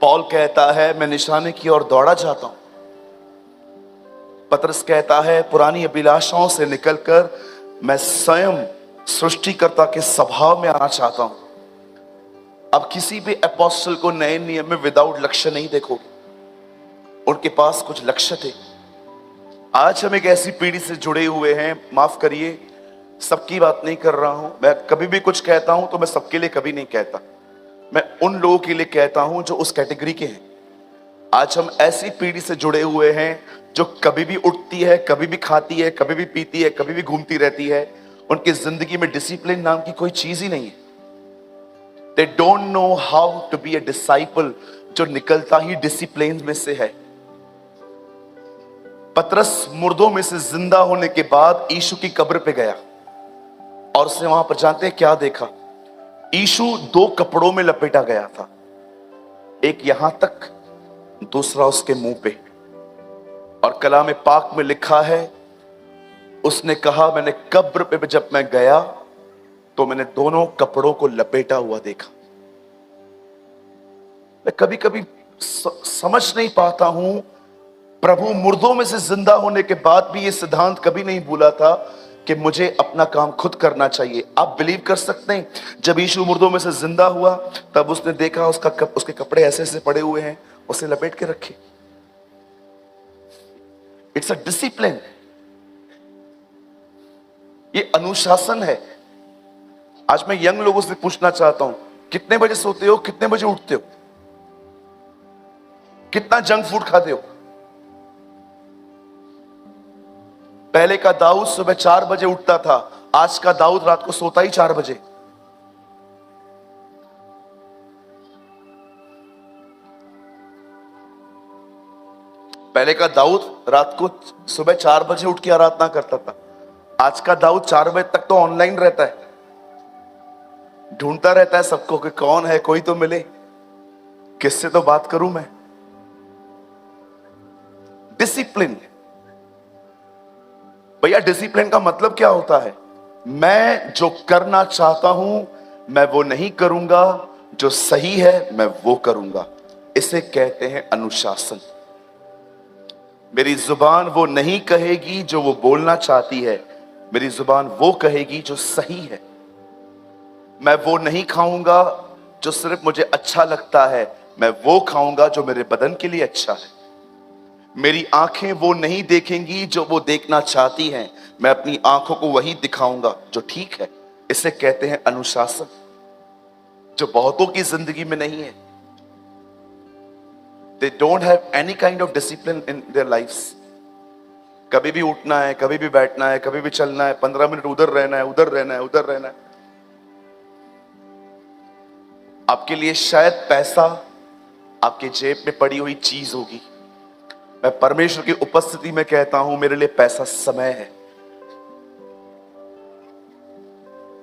पौल कहता है मैं निशाने की ओर दौड़ा जाता हूं। पतरस कहता है पुरानी अभिलाषाओं से निकलकर मैं स्वयं सृष्टिकर्ता के स्वभाव में आना चाहता हूं। अब किसी भी अपोस्टल को नए नियम में विदाउट लक्ष्य नहीं देखोगे, उनके पास कुछ लक्ष्य थे। आज हम एक ऐसी पीढ़ी से जुड़े हुए हैं, माफ करिए सबकी बात नहीं कर रहा हूं, मैं कभी भी कुछ कहता हूं तो मैं सबके लिए कभी नहीं कहता, मैं उन लोगों के लिए कहता हूं जो उस कैटेगरी के हैं। आज हम ऐसी पीढ़ी से जुड़े हुए हैं जो कभी भी उठती है, कभी भी खाती है, कभी भी पीती है, कभी भी घूमती रहती है। उनकी जिंदगी में डिसिप्लिन नाम की कोई चीज ही नहीं है। They don't know how to be a disciple, जो निकलता ही डिसिप्लिन में से है। पतरस मुर्दों में से जिंदा होने के बाद यीशु की कब्र पे गया और उसने वहां पर जानते हैं क्या देखा? यीशु 2 कपड़ों में लपेटा गया था, एक यहां तक, दूसरा उसके मुंह पे। और कलाम पाक में लिखा है उसने कहा मैंने कब्र पे जब मैं गया तो मैंने दोनों कपड़ों को लपेटा हुआ देखा। मैं कभी कभी समझ नहीं पाता हूं, प्रभु मुर्दों में से जिंदा होने के बाद भी ये सिद्धांत कभी नहीं भूला था कि मुझे अपना काम खुद करना चाहिए। आप बिलीव कर सकते हैं, जब यीशु मुर्दों में से जिंदा हुआ तब उसने देखा उसके कपड़े ऐसे ऐसे पड़े हुए हैं, उसे लपेट के रखे। इट्स अ डिसिप्लिन, ये अनुशासन है। आज मैं यंग लोगों से पूछना चाहता हूं, कितने बजे सोते हो, कितने बजे उठते हो, कितना जंक फूड खाते हो? पहले का दाऊद सुबह 4 बजे उठता था, आज का दाऊद रात को सोता ही 4 बजे। पहले का दाऊद रात को सुबह 4 बजे उठ के आराधना करता था, आज का दाऊद 4 बजे तक तो ऑनलाइन रहता है, ढूंढता रहता है सबको कि कौन है, कोई तो मिले, किससे तो बात करूं मैं। डिसिप्लिन भैया, डिसिप्लिन का मतलब क्या होता है? मैं जो करना चाहता हूं मैं वो नहीं करूंगा, जो सही है मैं वो करूंगा। इसे कहते हैं अनुशासन। मेरी जुबान वो नहीं कहेगी जो वो बोलना चाहती है, मेरी जुबान वो कहेगी जो सही है। मैं वो नहीं खाऊंगा जो सिर्फ मुझे अच्छा लगता है, मैं वो खाऊंगा जो मेरे बदन के लिए अच्छा है। मेरी आंखें वो नहीं देखेंगी जो वो देखना चाहती हैं, मैं अपनी आंखों को वही दिखाऊंगा जो ठीक है। इसे कहते हैं अनुशासन, जो बहुतों की जिंदगी में नहीं है। They don't have any kind of discipline in their lives. कभी भी उठना है, कभी भी बैठना है, कभी भी चलना है, 15 मिनट उधर रहना है, उधर रहना है, उधर रहना है। आपके लिए शायद पैसा आपके जेब में पड़ी हुई चीज होगी, मैं परमेश्वर की उपस्थिति में कहता हूं मेरे लिए पैसा समय है।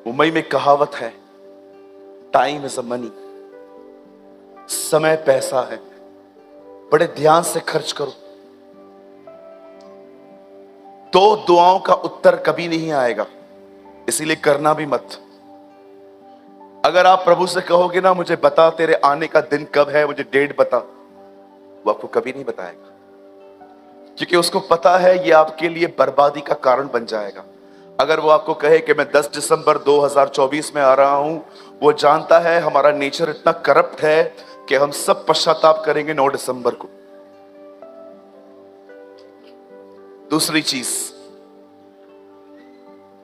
मुंबई में कहावत है, टाइम इज अ मनी, समय पैसा है, बड़े ध्यान से खर्च करो। 2 दुआओं का उत्तर कभी नहीं आएगा, इसीलिए करना भी मत। अगर आप प्रभु से कहोगे ना मुझे बता तेरे आने का दिन कब है, मुझे डेट बता, वो आपको कभी नहीं बताएगा, क्योंकि उसको पता है ये आपके लिए बर्बादी का कारण बन जाएगा। अगर वो आपको कहे कि मैं 10 दिसंबर 2024 में आ रहा हूं, वो जानता है हमारा नेचर इतना करप्ट है कि हम सब पश्चाताप करेंगे 9 दिसंबर को। दूसरी चीज,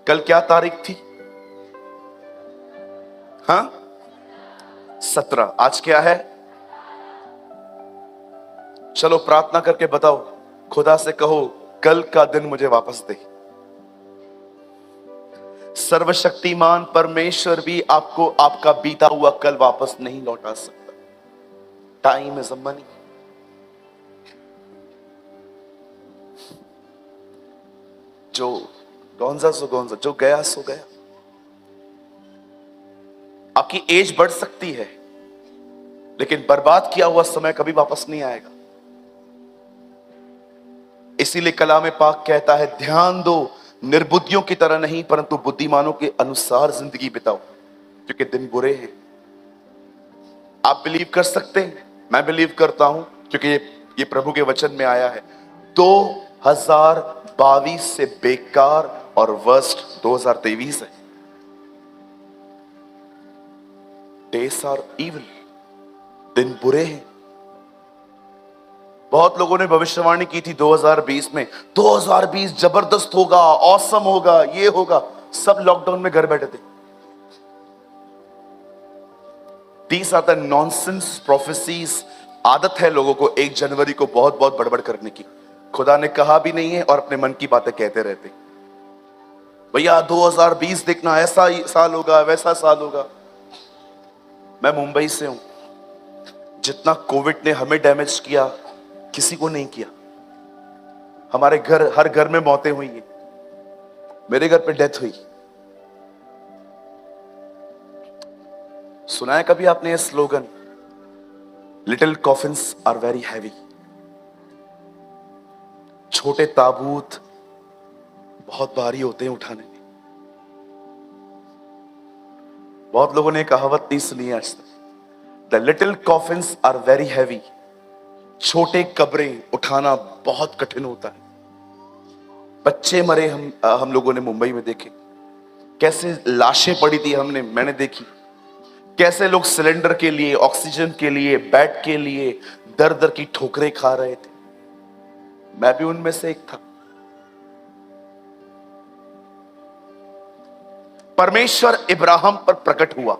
कल क्या तारीख थी? हाँ, 17। आज क्या है? चलो प्रार्थना करके बताओ, खुदा से कहो कल का दिन मुझे वापस दे। सर्वशक्तिमान परमेश्वर भी आपको आपका बीता हुआ कल वापस नहीं लौटा सकता। Time is a money. जो गौंजा सो गौंजा, जो गया सो गया। आपकी एज बढ़ सकती है, लेकिन बर्बाद किया हुआ समय कभी वापस नहीं आएगा। इसीलिए कलाम पाक कहता है ध्यान दो, निर्बुद्धियों की तरह नहीं परंतु बुद्धिमानों के अनुसार जिंदगी बिताओ, क्योंकि दिन बुरे हैं। आप बिलीव कर सकते हैं, मैं बिलीव करता हूं, क्योंकि ये प्रभु के वचन में आया है, 2022 से बेकार और वर्स्ट 2023 है। डेज आर इविल, दिन बुरे हैं। बहुत लोगों ने भविष्यवाणी की थी 2020 में, 2020 जबरदस्त होगा, ऑसम होगा, ये होगा। सब लॉकडाउन में घर बैठे थे। तीस आता है नॉनसेंस प्रोफेसीज। आदत है लोगों को 1 जनवरी को बहुत बहुत बड़बड़ करने की। खुदा ने कहा भी नहीं है और अपने मन की बातें कहते रहते। भैया 2020 देखना, ऐसा साल होगा, वैसा साल होगा। मैं मुंबई से हूं। जितना कोविड ने हमें डैमेज किया, किसी को नहीं किया। हमारे घर, हर घर में मौतें हुई हैं। मेरे घर पे डेथ हुई। सुना है कभी आपने ये slogan, little coffins are very heavy. छोटे ताबूत बहुत भारी होते हैं उठाने में। बहुत लोगों ने कहावत नहीं सुनी है आज तक, the little coffins are very heavy. छोटे कब्रें उठाना बहुत कठिन होता है। बच्चे मरे हम लोगों ने मुंबई में देखे, कैसे लाशें पड़ी थी, मैंने देखी। कैसे लोग सिलेंडर के लिए, ऑक्सीजन के लिए, बेड के लिए दर दर की ठोकरें खा रहे थे। मैं भी उनमें से एक था। परमेश्वर इब्राहिम पर प्रकट हुआ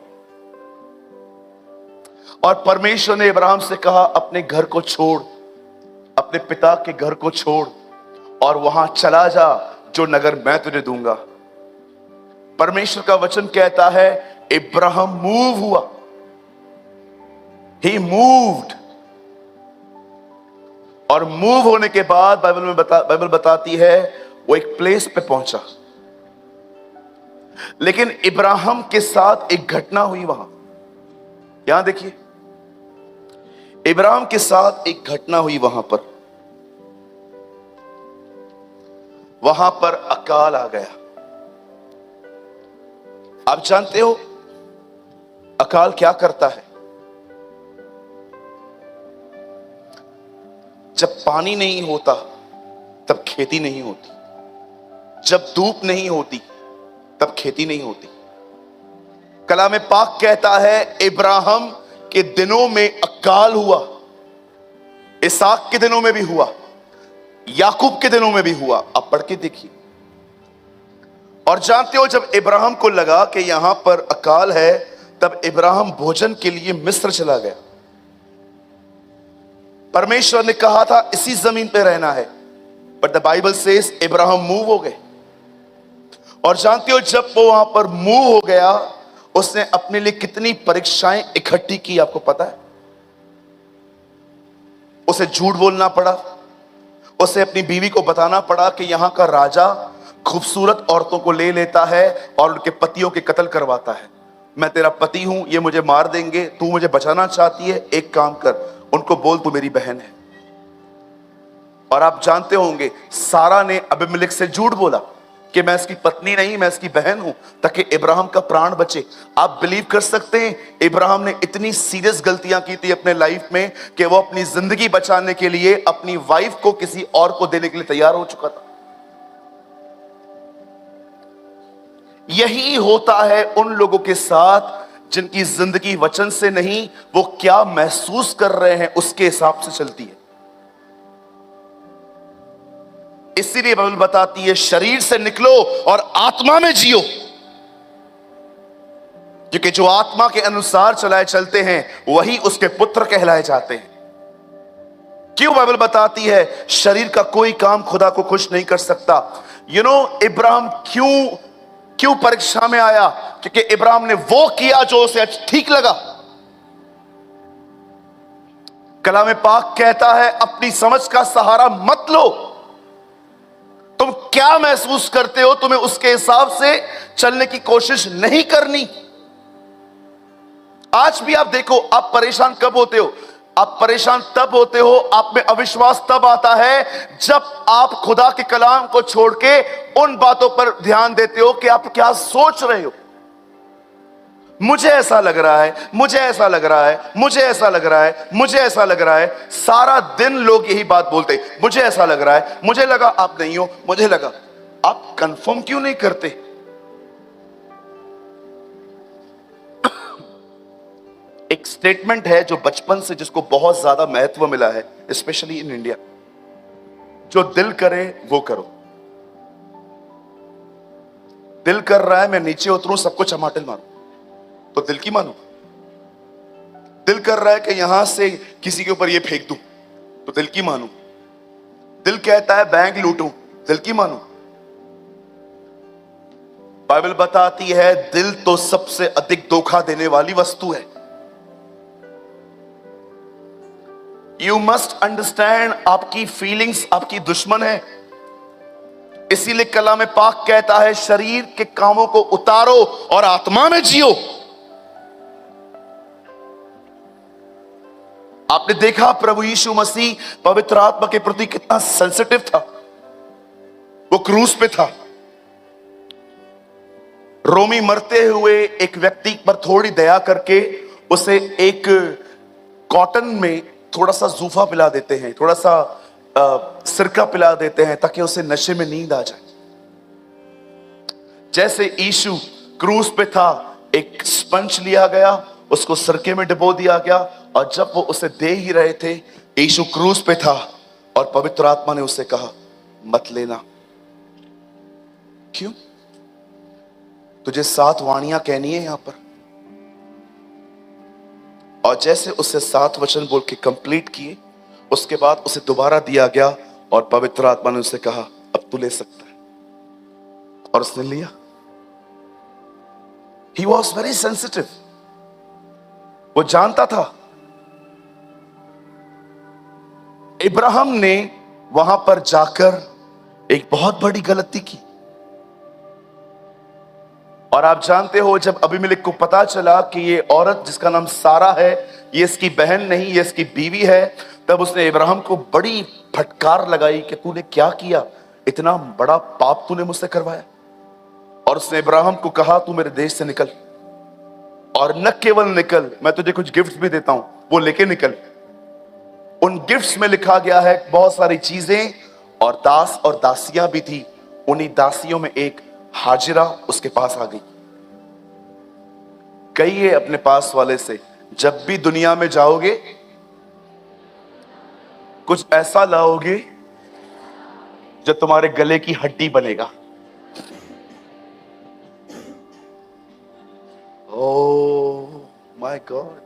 और परमेश्वर ने इब्राहिम से कहा, अपने घर को छोड़, अपने पिता के घर को छोड़ और वहां चला जा जो नगर मैं तुझे दूंगा। परमेश्वर का वचन कहता है इब्राहिम मूव हुआ। ही मूव्ड। और मूव होने के बाद बाइबल बताती है वो एक प्लेस पे पहुंचा। लेकिन इब्राहिम के साथ एक घटना हुई वहां। यहां देखिए, इब्राहिम के साथ एक घटना हुई वहां पर अकाल आ गया। आप जानते हो अकाल क्या करता है? जब पानी नहीं होता तब खेती नहीं होती। जब धूप नहीं होती तब खेती नहीं होती। कलाम पाक कहता है इब्राहिम के दिनों में अकाल हुआ। इसहाक के दिनों में भी हुआ, याकूब के दिनों में भी हुआ। आप पढ़ के देखिए। और जानते हो जब इब्राहिम को लगा कि यहां पर अकाल है, तब इब्राहिम भोजन के लिए मिस्र चला गया। परमेश्वर ने कहा था इसी जमीन पे रहना है, but the Bible says Ibrahim move हो गए। और जानते हो जब वो वहां पर मूव हो गया, उसने अपने लिए कितनी परीक्षाएं इकट्ठी की, आपको पता है? उसे झूठ बोलना पड़ा। उसे अपनी बीवी को बताना पड़ा कि यहां का राजा खूबसूरत औरतों को ले लेता है और उनके पतियों के कत्ल करवाता है। मैं तेरा पति हूं, ये मुझे मार देंगे, तू मुझे बचाना चाहती है, एक काम कर, उनको बोल तू मेरी बहन है। और आप जानते होंगे सारा ने अबीमेलेक से झूठ बोला कि मैं इसकी पत्नी नहीं, मैं इसकी बहन हूं, ताकि इब्राहिम का प्राण बचे। आप बिलीव कर सकते हैं इब्राहिम ने इतनी सीरियस गलतियां की थी अपने लाइफ में कि वो अपनी जिंदगी बचाने के लिए अपनी वाइफ को किसी और को देने के लिए तैयार हो चुका था। यही होता है उन लोगों के साथ जिनकी जिंदगी वचन से नहीं, वो क्या महसूस कर रहे हैं उसके हिसाब से चलती है। इसीलिए बाइबल बताती है शरीर से निकलो और आत्मा में जियो, क्योंकि जो आत्मा के अनुसार चलाए चलते हैं वही उसके पुत्र कहलाए जाते हैं। क्यों बाइबल बताती है शरीर का कोई काम खुदा को खुश नहीं कर सकता? इब्राहिम क्यों परीक्षा में आया? क्योंकि इब्राहिम ने वो किया जो उसे ठीक लगा। कलाम पाक कहता है अपनी समझ का सहारा मत लो। तुम क्या महसूस करते हो, तुम्हें उसके हिसाब से चलने की कोशिश नहीं करनी। आज भी आप देखो, आप परेशान कब होते हो? आप परेशान तब होते हो, आप में अविश्वास तब आता है जब आप खुदा के कलाम को छोड़ के उन बातों पर ध्यान देते हो कि आप क्या सोच रहे हो। मुझे ऐसा लग रहा है, मुझे ऐसा लग रहा है, मुझे ऐसा लग रहा है, मुझे ऐसा लग रहा है। सारा दिन लोग यही बात बोलते, मुझे ऐसा लग रहा है, मुझे लगा आप नहीं हो, मुझे लगा। आप कंफर्म क्यों नहीं करते? एक स्टेटमेंट है जो बचपन से जिसको बहुत ज्यादा महत्व मिला है, स्पेशली इन इंडिया, जो दिल करे वो करो। दिल कर रहा है मैं नीचे उतरूं, सबको चमाटिल मारूं, तो दिल की मानो। दिल कर रहा है कि यहां से किसी के ऊपर ये फेंक दूं, तो दिल की मानो। दिल कहता है बैंक लूटूं, दिल की मानो। बाइबल बताती है दिल तो सबसे अधिक धोखा देने वाली वस्तु है। यू मस्ट अंडरस्टैंड, आपकी फीलिंग्स आपकी दुश्मन है। इसीलिए कलाम पाक कहता है शरीर के कामों को उतारो और आत्मा में जियो। आपने देखा प्रभु यीशु मसीह पवित्र आत्मा के प्रति कितना सेंसिटिव था। वो क्रूस पे था। रोमी मरते हुए एक व्यक्ति पर थोड़ी दया करके उसे एक कॉटन में थोड़ा सा जूफा पिला देते हैं, थोड़ा सा सिरका पिला देते हैं ताकि उसे नशे में नींद आ जाए। जैसे यीशु क्रूस पे था, एक स्पंज लिया गया, उसको सिरके में डुबो दिया गया, और जब वो उसे दे ही रहे थे, यीशु क्रूस पे था और पवित्र आत्मा ने उसे कहा मत लेना। क्यों? तुझे 7 वाणियां कहनी है यहां पर। और जैसे उसे 7 वचन बोल के कंप्लीट किए, उसके बाद उसे दोबारा दिया गया और पवित्र आत्मा ने उसे कहा अब तू ले सकता है, और उसने लिया। He was very sensitive। वो जानता था। इब्राहिम ने वहां पर जाकर एक बहुत बड़ी गलती की। और आप जानते हो जब अबीमेलेक को पता चला कि ये औरत जिसका नाम सारा है, ये इसकी बहन नहीं, ये इसकी बीवी है, तब उसने इब्राहिम को बड़ी फटकार लगाई कि तूने क्या किया, इतना बड़ा पाप तूने मुझसे करवाया। और उसने इब्राहिम को कहा तू मेरे देश से निकल, और न केवल निकल, मैं तुझे कुछ गिफ्ट्स भी देता हूं, वो लेके निकल। उन गिफ्ट्स में लिखा गया है बहुत सारी चीजें, और दास और दासियां भी थी। उन्हीं दासियों में एक हाजिरा उसके पास आ गई। कहिए अपने पास वाले से, जब भी दुनिया में जाओगे कुछ ऐसा लाओगे जो तुम्हारे गले की हड्डी बनेगा। Oh my God.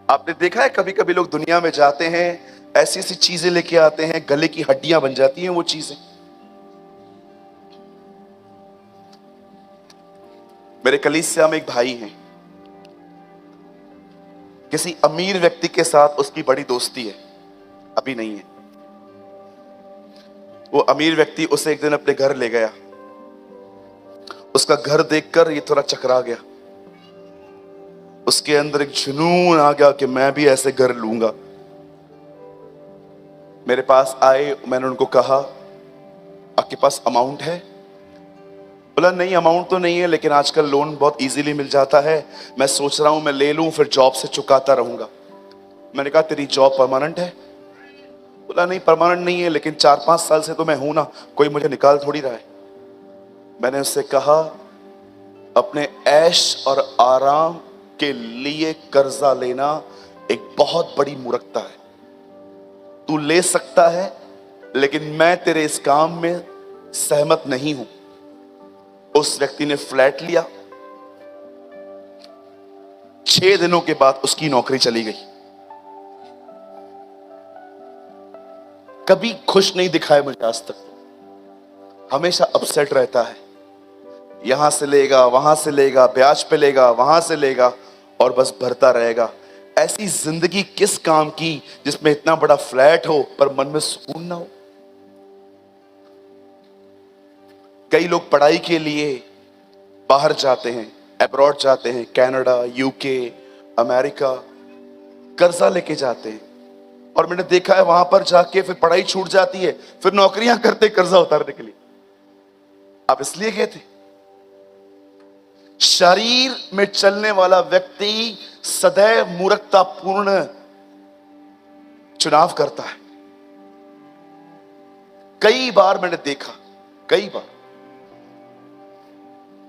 आपने देखा है कभी कभी लोग दुनिया में जाते हैं, ऐसी ऐसी चीजें लेके आते हैं, गले की हड्डियां बन जाती हैं वो चीजें। मेरे कलीसिया में एक भाई हैं, किसी अमीर व्यक्ति के साथ उसकी बड़ी दोस्ती है, अभी नहीं है। वो अमीर व्यक्ति उसे एक दिन अपने घर ले गया। उसका घर देखकर ये थोड़ा चकरा गया। उसके अंदर एक जुनून आ गया कि मैं भी ऐसे घर लूंगा। मेरे पास आए, मैंने उनको कहा आपके पास अमाउंट है? बोला नहीं अमाउंट तो नहीं है, लेकिन आजकल लोन बहुत इजीली मिल जाता है, मैं सोच रहा हूं मैं ले लूं, फिर जॉब से चुकाता रहूंगा। मैंने कहा तेरी जॉब परमानेंट है? बोला नहीं परमानेंट नहीं है, लेकिन 4-5 साल से तो मैं हूं ना, कोई मुझे निकाल थोड़ी रहा है। मैंने उससे कहा अपने ऐश और आराम के लिए कर्जा लेना एक बहुत बड़ी मूर्खता है। तू ले सकता है, लेकिन मैं तेरे इस काम में सहमत नहीं हूं। उस व्यक्ति ने फ्लैट लिया। 6 दिनों के बाद उसकी नौकरी चली गई। कभी खुश नहीं दिखाया मुझे आज तक, हमेशा अपसेट रहता है। यहां से लेगा, वहां से लेगा, ब्याज पे लेगा, वहां से लेगा, और बस भरता रहेगा। ऐसी जिंदगी किस काम की जिसमें इतना बड़ा फ्लैट हो पर मन में सुकून ना हो। कई लोग पढ़ाई के लिए बाहर जाते हैं, अब्रॉड जाते हैं, कनाडा, यूके, अमेरिका, कर्जा लेके जाते हैं। और मैंने देखा है वहां पर जाके फिर पढ़ाई छूट जाती है, फिर नौकरियां करते कर्जा उतारने के लिए। आप इसलिए गए थे? शरीर में चलने वाला व्यक्ति सदैव मूर्खतापूर्ण चुनाव करता है। कई बार मैंने देखा, कई बार,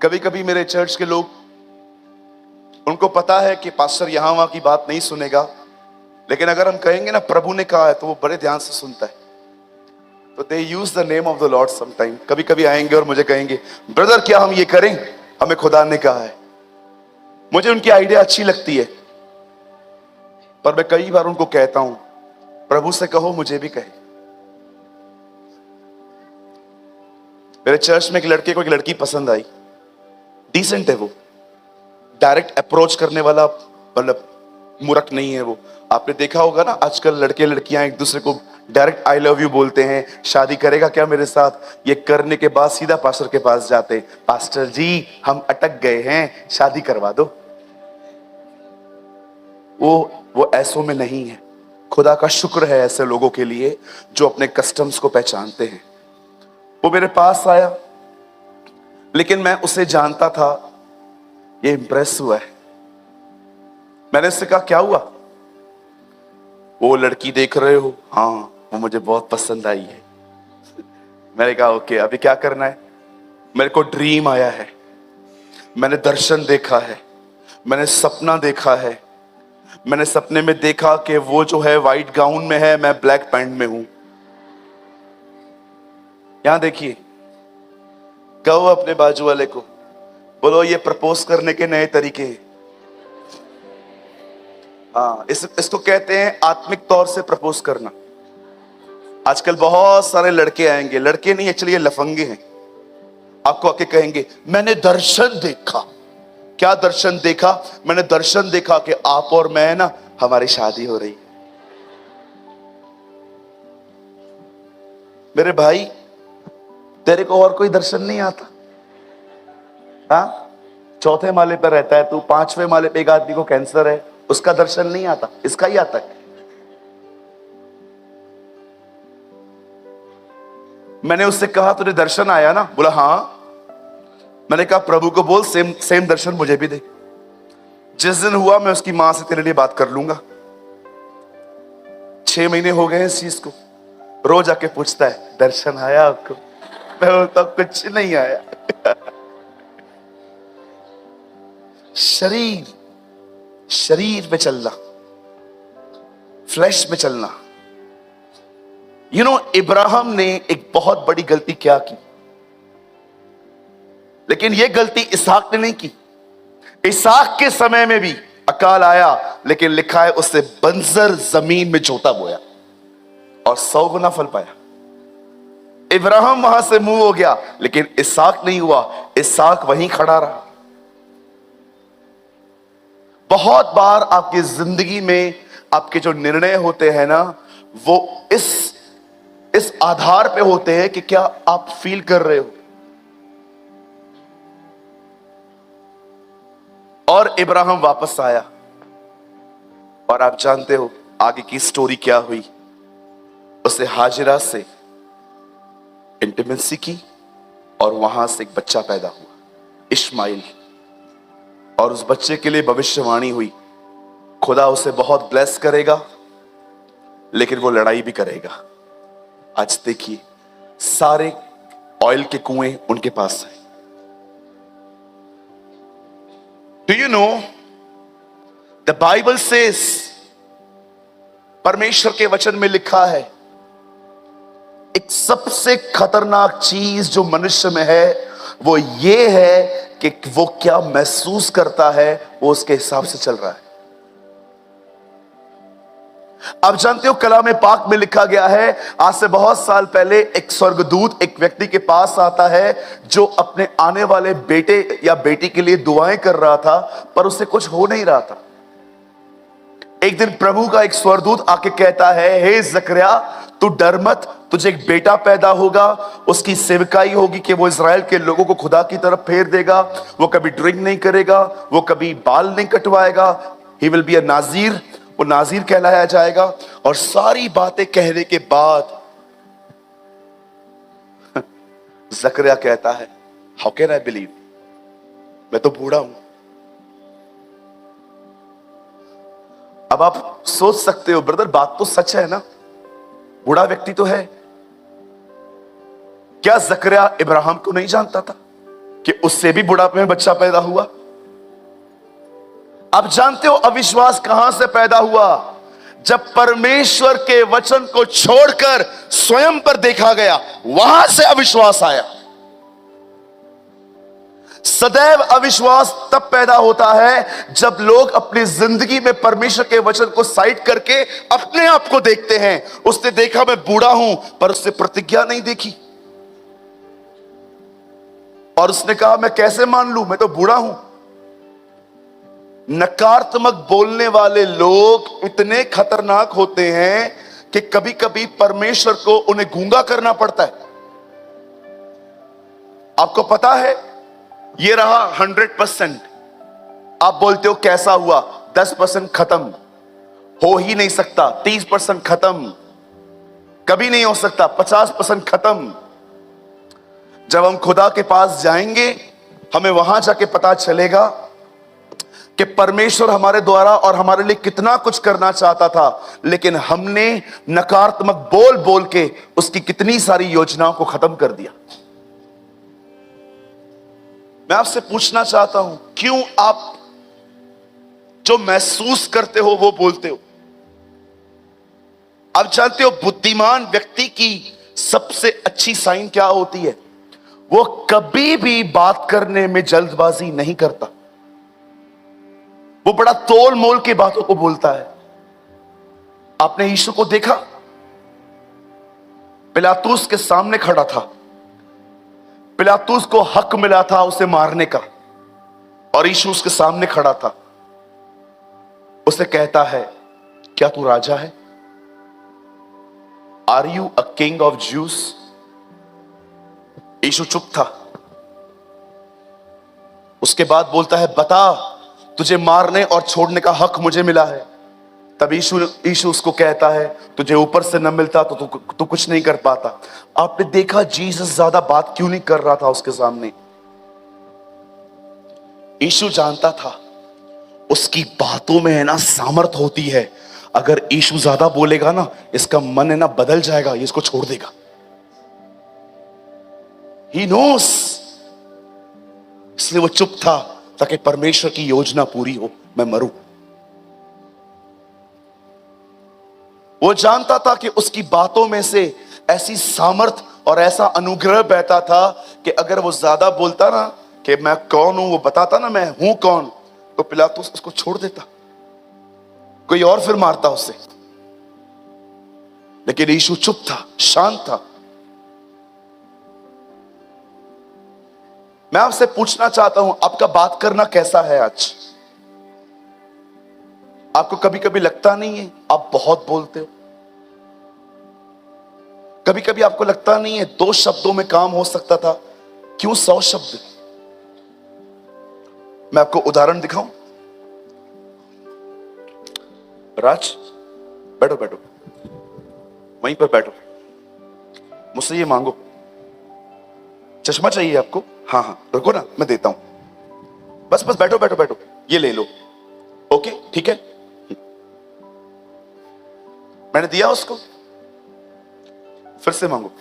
कभी कभी मेरे चर्च के लोग, उनको पता है कि पास्टर यहां वहां की बात नहीं सुनेगा, लेकिन अगर हम कहेंगे ना प्रभु ने कहा है, तो वो बड़े ध्यान से सुनता है। तो they use the name of the lord sometime. कभी कभी आएंगे और मुझे कहेंगे, ब्रदर क्या हम ये करें, हमें खुदा ने कहा है। मुझे उनकी आइडिया अच्छी लगती है, पर मैं कई बार उनको कहता हूं, प्रभु से कहो मुझे भी कहे। मेरे चर्च में एक लड़के को एक लड़की पसंद आई, डिसेंट है वो, डायरेक्ट अप्रोच करने वाला, मतलब मूर्ख नहीं है वो। आपने देखा होगा ना, आजकल लड़के लड़कियां एक दूसरे को डायरेक्ट आई लव यू बोलते हैं, शादी करेगा क्या मेरे साथ, ये करने के बाद सीधा पास्टर के पास जाते, पास्टर जी हम अटक गए हैं, शादी करवा दो। वो ऐसों में नहीं है। खुदा का शुक्र है ऐसे लोगों के लिए जो अपने कस्टम्स को पहचानते हैं। वो मेरे पास आया, लेकिन मैं उसे जानता था, ये इंप्रेस हुआ है। मैंने उससे कहा क्या हुआ, वो लड़की देख रहे हो, हाँ वो मुझे बहुत पसंद आई है। मैंने कहा ओके, अभी क्या करना है। मेरे को ड्रीम आया है, मैंने दर्शन देखा है, मैंने सपना देखा है। मैंने सपने में देखा कि वो जो है व्हाइट गाउन में है, मैं ब्लैक पैंट में हूं। यहां देखिए, कहो अपने बाजू वाले को, बोलो ये प्रपोज करने के नए तरीके। हाँ, इसको कहते हैं आत्मिक तौर से प्रपोज करना। आजकल बहुत सारे लड़के आएंगे, लड़के नहीं एक्चुअली ये लफंगे हैं, आपको आके कहेंगे मैंने दर्शन देखा। क्या दर्शन देखा? मैंने दर्शन देखा कि आप और मैं ना, हमारी शादी हो रही। मेरे भाई, तेरे को और कोई दर्शन नहीं आता? हाँ, चौथे माले पर रहता है तू, 5वें माले पे एक आदमी को कैंसर है, उसका दर्शन नहीं आता, इसका ही आता है। मैंने उससे कहा तुझे दर्शन आया ना? बोला हाँ। मैंने कहा प्रभु को बोल सेम सेम दर्शन मुझे भी दे। जिस दिन हुआ मैं उसकी मां से तेरे लिए बात कर लूंगा। 6 महीने हो गए इस चीज को, रोज आके पूछता है दर्शन आया आपको? मैं बोलता कुछ नहीं आया। शरीर में चलना, फ्लैश में चलना। इब्राहिम ने एक बहुत बड़ी गलती क्या की, लेकिन यह गलती इसहाक ने नहीं की। इसहाक के समय में भी अकाल आया, लेकिन लिखा है उससे बंजर जमीन में जोता बोया और 100 गुना फल पाया। इब्राहिम वहां से मुंह हो गया, लेकिन इसहाक नहीं हुआ, इसहाक वहीं खड़ा रहा। बहुत बार आपकी जिंदगी में आपके जो निर्णय होते हैं ना, वो इस आधार पे होते हैं कि क्या आप फील कर रहे हो। और इब्राहिम वापस आया, और आप जानते हो आगे की स्टोरी क्या हुई। उसे हाजिरा से इंटीमेसी की और वहां से एक बच्चा पैदा हुआ, इश्माइल। और उस बच्चे के लिए भविष्यवाणी हुई, खुदा उसे बहुत ब्लेस करेगा, लेकिन वो लड़ाई भी करेगा। आज देखिए, सारे ऑयल के कुएं उनके पास हैं। Do you know, the Bible says, परमेश्वर के वचन में लिखा है, एक सबसे खतरनाक चीज जो मनुष्य में है वो ये है कि वो क्या महसूस करता है, वो उसके हिसाब से चल रहा है। आप जानते हो कलाम पाक में लिखा गया है, आज से बहुत साल पहले एक स्वर्गदूत एक व्यक्ति के पास आता है जो अपने आने वाले बेटे या बेटी के लिए दुआएं कर रहा था, पर उससे कुछ हो नहीं रहा था। एक दिन प्रभु का एक स्वर्गदूत आके कहता है, हे जकरिया तू डर मत, तुझे एक बेटा पैदा होगा, उसकी सेवकाई होगी कि वो इज़राइल के लोगों को खुदा की तरफ फेर देगा। वो कभी ड्रिंक नहीं करेगा, वो कभी बाल नहीं कटवाएगा, ही विल बी अ नाजीर, वो नाजीर कहलाया जाएगा। और सारी बातें कहने के बाद जकरिया कहता है, हाउ कैन आई बिलीव, मैं तो बूढ़ा हूं। अब आप सोच सकते हो ब्रदर, बात तो सच है ना, बूढ़ा व्यक्ति तो है। क्या जकरिया इब्राहिम को नहीं जानता था कि उससे भी बुढ़ापे में बच्चा पैदा हुआ? आप जानते हो अविश्वास कहां से पैदा हुआ? जब परमेश्वर के वचन को छोड़कर स्वयं पर देखा गया, वहां से अविश्वास आया। सदैव अविश्वास तब पैदा होता है जब लोग अपनी जिंदगी में परमेश्वर के वचन को साइड करके अपने आप को देखते हैं। उसने देखा मैं बूढ़ा हूं, पर उसने प्रतिज्ञा नहीं देखी, और उसने कहा मैं कैसे मान लूं, मैं तो बूढ़ा हूं। नकारात्मक बोलने वाले लोग इतने खतरनाक होते हैं कि कभी कभी परमेश्वर को उन्हें गूंगा करना पड़ता है। आपको पता है, ये रहा 100%, आप बोलते हो कैसा हुआ, 10% खत्म, हो ही नहीं सकता। 30% खत्म, कभी नहीं हो सकता। 50% खत्म। जब हम खुदा के पास जाएंगे, हमें वहां जाके पता चलेगा कि परमेश्वर हमारे द्वारा और हमारे लिए कितना कुछ करना चाहता था, लेकिन हमने नकारात्मक बोल बोल के उसकी कितनी सारी योजनाओं को खत्म कर दिया। मैं आपसे पूछना चाहता हूं, क्यों आप जो महसूस करते हो वो बोलते हो? आप जानते हो बुद्धिमान व्यक्ति की सबसे अच्छी साइन क्या होती है? वो कभी भी बात करने में जल्दबाजी नहीं करता। वो बड़ा तोल मोल के बातों को बोलता है। आपने यीशु को देखा, पिलातुस के सामने खड़ा था, पिलातुस को हक मिला था उसे मारने का, और यीशु उसके सामने खड़ा था। उसे कहता है क्या तू राजा है? Are you a king of Jews? यीशु चुप था। उसके बाद बोलता है बता, तुझे मारने और छोड़ने का हक मुझे मिला है। तब यीशु उसको कहता है तुझे ऊपर से न मिलता तो तू कुछ नहीं कर पाता। आपने देखा जीसस ज्यादा बात क्यों नहीं कर रहा था उसके सामने? यीशु जानता था उसकी बातों में है ना सामर्थ होती है। अगर यीशु ज्यादा बोलेगा ना, इसका मन है ना बदल जाएगा, ये इसको छोड़ देगा। He knows। इसलिए वो चुप था ताकि परमेश्वर की योजना पूरी हो, मैं मरूं। वो जानता था कि उसकी बातों में से ऐसी सामर्थ और ऐसा अनुग्रह बहता था कि अगर वो ज्यादा बोलता ना कि मैं कौन हूं, वो बताता ना मैं हूं कौन, तो पिलातुस उसको छोड़ देता, कोई और फिर मारता उसे। लेकिन यीशु चुप था, शांत था। मैं आपसे पूछना चाहता हूं, आपका बात करना कैसा है आज? आपको कभी कभी लगता नहीं है आप बहुत बोलते हो? कभी कभी आपको लगता नहीं है 2 शब्दों में काम हो सकता था, क्यों 100 शब्द? मैं आपको उदाहरण दिखाऊं। राज, बैठो बैठो, वहीं पर बैठो, मुझसे ये मांगो। चश्मा चाहिए आपको? हाँ हाँ, रुको ना, मैं देता हूं। बस बस बैठो बैठो बैठो, ये ले लो। ओके ठीक है, मैंने दिया उसको, फिर से मांगो।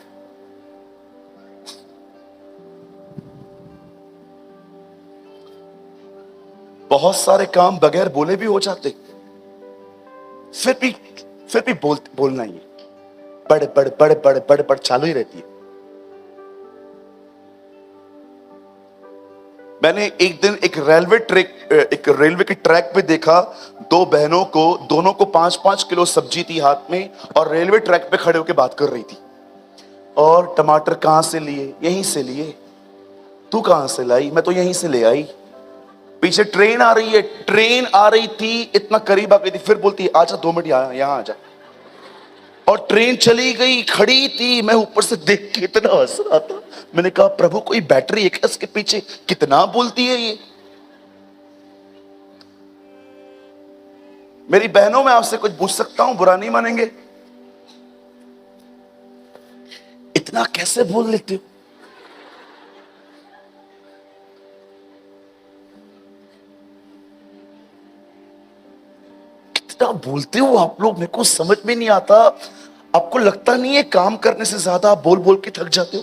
बहुत सारे काम बगैर बोले भी हो जाते, फिर भी बोलना ही है। बड़ बड़ बड़ बड़ बड़ बड़ चालू ही रहती है। मैंने एक दिन एक रेलवे के ट्रैक पे देखा, 2 बहनों को, दोनों को 5-5 किलो सब्जी थी हाथ में, और रेलवे ट्रैक पे खड़े होकर बात कर रही थी। और टमाटर कहां से लिए? यहीं से लिए। तू कहां से लाई? मैं तो यहीं से ले आई। पीछे ट्रेन आ रही है, ट्रेन आ रही थी, इतना करीब आ गई थी, फिर बोलती आजा 2 मिनट यहां आजा। और ट्रेन चली गई, खड़ी थी। मैं ऊपर से देख के इतना हंस रहा था। मैंने कहा प्रभु कोई बैटरी है क्या इसके पीछे? कितना बोलती है ये। मेरी बहनों, मैं आपसे कुछ पूछ सकता हूं? बुरा नहीं मानेंगे? इतना कैसे बोल लेते हो? क्या बोलते हो आप लोग, मेरे को समझ में नहीं आता। आपको लगता नहीं है काम करने से ज्यादा आप बोल बोल के थक जाते हो?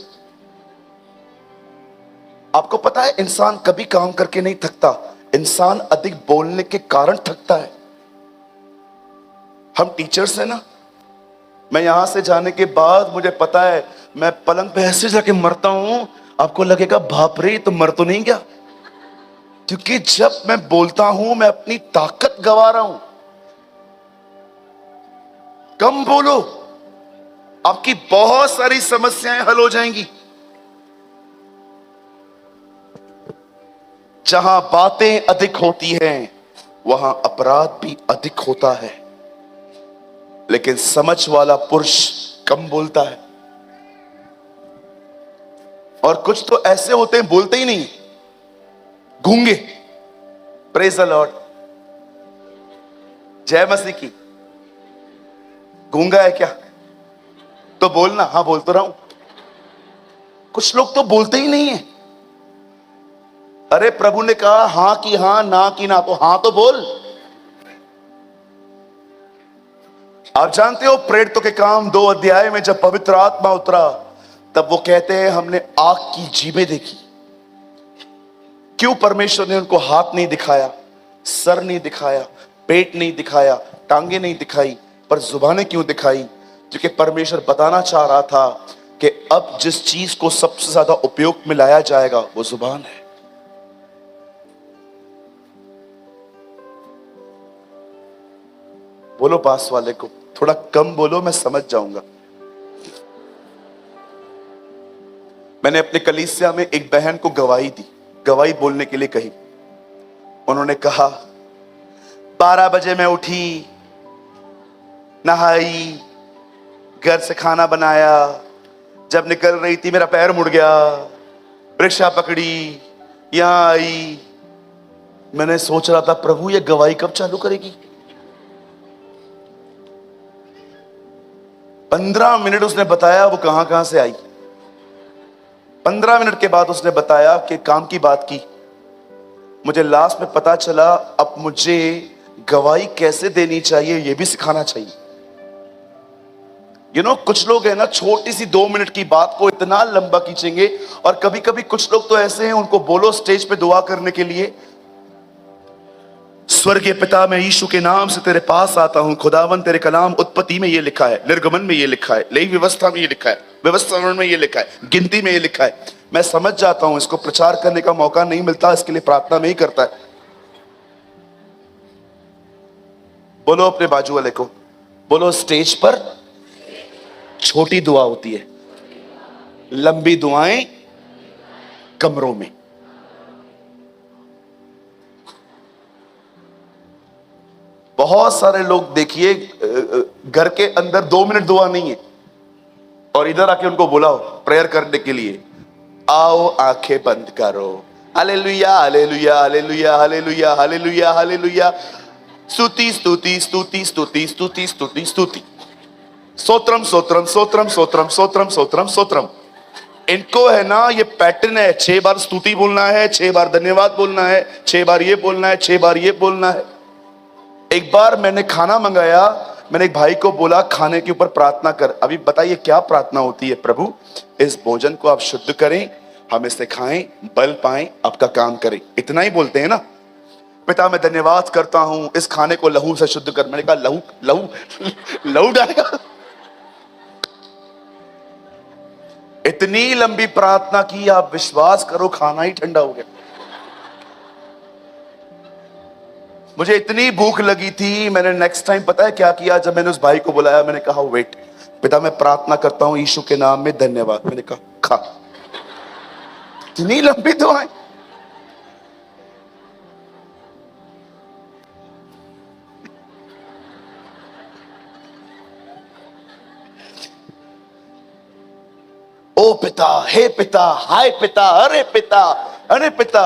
आपको पता है इंसान कभी काम करके नहीं थकता, इंसान अधिक बोलने के कारण थकता है। हम टीचर्स हैं ना, मैं यहां से जाने के बाद मुझे पता है मैं पलंग पे ऐसे जाके मरता हूं, आपको लगेगा बाप रे तो मर तो नहीं गया, क्योंकि जब मैं बोलता हूं मैं अपनी ताकत गवा रहा हूं। कम बोलो, आपकी बहुत सारी समस्याएं हल हो जाएंगी। जहां बातें अधिक होती हैं वहां अपराध भी अधिक होता है, लेकिन समझ वाला पुरुष कम बोलता है। और कुछ तो ऐसे होते हैं बोलते ही नहीं, गूंगे। प्रेज द लॉर्ड, जय मसीह की। गूंगा है क्या? तो बोलना। हाँ बोल तो रहा हूं। कुछ लोग तो बोलते ही नहीं है। अरे प्रभु ने कहा हां की हां, ना की ना, तो हां तो बोल। आप जानते हो प्रेरितों के काम 2 अध्याय में जब पवित्र आत्मा उतरा तब वो कहते हैं हमने आग की जीभें देखी। क्यों परमेश्वर ने उनको हाथ नहीं दिखाया, सर नहीं दिखाया, पेट नहीं दिखाया, टांगे नहीं दिखाई, पर जुबानें क्यों दिखाई? क्योंकि परमेश्वर बताना चाह रहा था कि अब जिस चीज को सबसे ज्यादा उपयोग में लाया जाएगा वो जुबान है। बोलो पास वाले को थोड़ा कम बोलो, मैं समझ जाऊंगा। मैंने अपने कलीसिया में एक बहन को गवाही दी, गवाही बोलने के लिए कही। उन्होंने कहा 12 बजे मैं उठी, नहाई, घर से खाना बनाया, जब निकल रही थी मेरा पैर मुड़ गया, रिक्शा पकड़ी, यहां आई। मैंने सोच रहा था प्रभु ये गवाही कब चालू करेगी। 15 मिनट उसने बताया वो कहां कहां से आई। 15 मिनट के बाद उसने बताया कि काम की बात की। मुझे लास्ट में पता चला अब मुझे गवाही कैसे देनी चाहिए ये भी सिखाना चाहिए। कुछ लोग है ना छोटी सी 2 मिनट की बात को इतना लंबा खींचेंगे। और कभी कभी कुछ लोग तो ऐसे हैं, उनको बोलो स्टेज पे दुआ करने के लिए, स्वर्गीय पिता मैं यीशु के नाम से तेरे पास आता हूं, खुदावन तेरे कलाम उत्पत्ति में ये लिखा है, निर्गमन में ये लिखा है, लेवी व्यवस्था में ये लिखा है, व्यवस्था में ये लिखा है, गिनती में ये लिखा है। मैं समझ जाता हूं इसको प्रचार करने का मौका नहीं मिलता, इसके लिए प्रार्थना नहीं करता है। बोलो अपने बाजू वाले को, बोलो स्टेज पर छोटी दुआ होती है, लंबी दुआएं कमरों में। बहुत सारे लोग देखिए घर के अंदर 2 मिनट दुआ नहीं है और इधर आके उनको बुलाओ प्रेयर करने के लिए, आओ आंखें बंद करो, hallelujah hallelujah hallelujah hallelujah hallelujah hallelujah, स्तुति स्तुति स्तुति स्तुति स्तुति स्तुति स्तुति, स्तोत्रम स्तोत्रम स्तोत्रम स्तोत्रम स्तोत्रम स्तोत्रम स्तोत्रम। इनको है ना ये पैटर्न है, 6 बार स्तुति बोलना है, 6 बार धन्यवाद बोलना है, 6 बार ये बोलना है, 6 बार ये बोलना है। एक बार मैंने खाना मंगाया, मैंने एक भाई को बोला खाने के ऊपर प्रार्थना कर। अभी बताइए क्या प्रार्थना होती है? प्रभु इस भोजन को आप शुद्ध करें, हम इसे खाएं, बल पाएं, आपका काम करें, इतना ही बोलते हैं ना। पिता मैं धन्यवाद करता हूं इस खाने को लहू से शुद्ध कर। मैंने कहा लहू लहू लहू डालेगा? इतनी लंबी प्रार्थना की, आप विश्वास करो खाना ही ठंडा हो गया। मुझे इतनी भूख लगी थी, मैंने नेक्स्ट टाइम पता है क्या किया? जब मैंने उस भाई को बुलाया मैंने कहा वेट, पिता मैं प्रार्थना करता हूं यीशु के नाम में, धन्यवाद। मैंने कहा खा। इतनी लंबी दुआएं। ओ पिता, हे पिता, हाय पिता, अरे पिता, अरे पिता।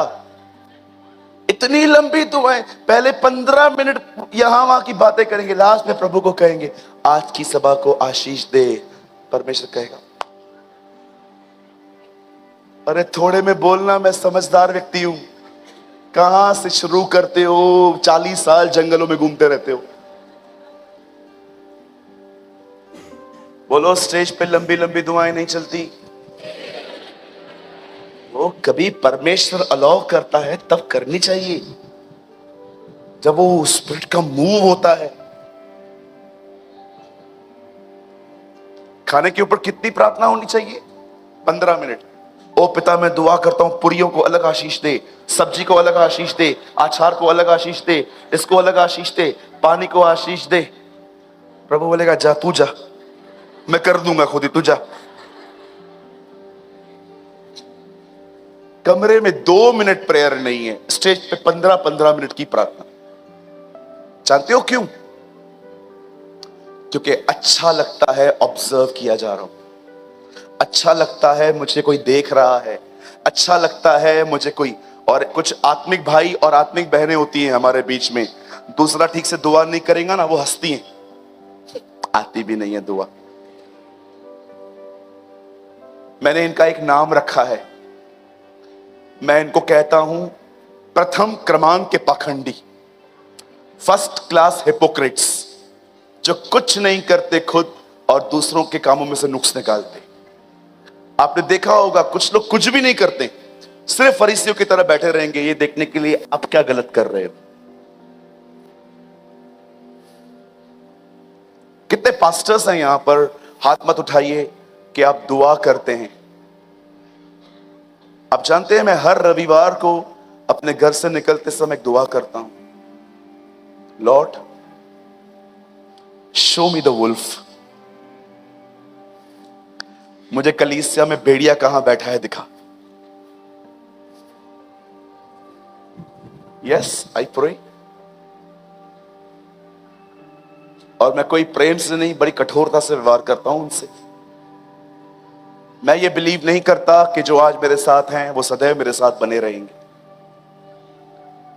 इतनी लंबी दुआएं। पहले 15 मिनट यहां वहां की बातें करेंगे, लास्ट में प्रभु को कहेंगे आज की सभा को आशीष दे। परमेश्वर कहेगा अरे थोड़े में बोलना, मैं समझदार व्यक्ति हूं। कहां से शुरू करते हो? 40 साल जंगलों में घूमते रहते हो। बोलो, स्टेज पे लंबी लंबी दुआएं नहीं चलती। वो कभी परमेश्वर अलाउ करता है तब करनी चाहिए, जब वो स्पिरिट का मूव होता है। खाने के ऊपर कितनी प्रार्थना होनी चाहिए? 15 मिनट। ओ पिता, मैं दुआ करता हूं पुरियों को अलग आशीष दे, सब्जी को अलग आशीष दे, अचार को अलग आशीष दे, इसको अलग आशीष दे, पानी को आशीष दे। प्रभु बोलेगा जा, तू जा, मैं कर दूंगा खुद ही, तू जा। कमरे में 2 मिनट प्रेयर नहीं है, स्टेज पे 15-15 मिनट की प्रार्थना। जानते हो क्यों? क्योंकि अच्छा लगता है ऑब्जर्व किया जा रहा हूं, अच्छा लगता है मुझे कोई देख रहा है, अच्छा लगता है मुझे कोई। और कुछ आत्मिक भाई और आत्मिक बहनें होती हैं हमारे बीच में, दूसरा ठीक से दुआ नहीं करेगा ना, वो हंसती हैं, आती भी नहीं है दुआ। मैंने इनका एक नाम रखा है, मैं इनको कहता हूं प्रथम क्रमांक के पाखंडी, फर्स्ट क्लास हिपोक्रेट्स, जो कुछ नहीं करते खुद और दूसरों के कामों में से नुक्स निकालते। आपने देखा होगा कुछ लोग कुछ भी नहीं करते, सिर्फ फरीसियों की तरह बैठे रहेंगे ये देखने के लिए आप क्या गलत कर रहे हो। कितने पास्टर्स हैं यहां पर, हाथ मत उठाइए कि आप दुआ करते हैं। आप जानते हैं मैं हर रविवार को अपने घर से निकलते समय एक दुआ करता हूं, Lord show me the wolf. मुझे कलीसिया में भेड़िया कहां बैठा है दिखा। Yes, I pray. और मैं कोई प्रेम से नहीं, बड़ी कठोरता से व्यवहार करता हूं उनसे। मैं ये बिलीव नहीं करता कि जो आज मेरे साथ हैं वो सदैव मेरे साथ बने रहेंगे।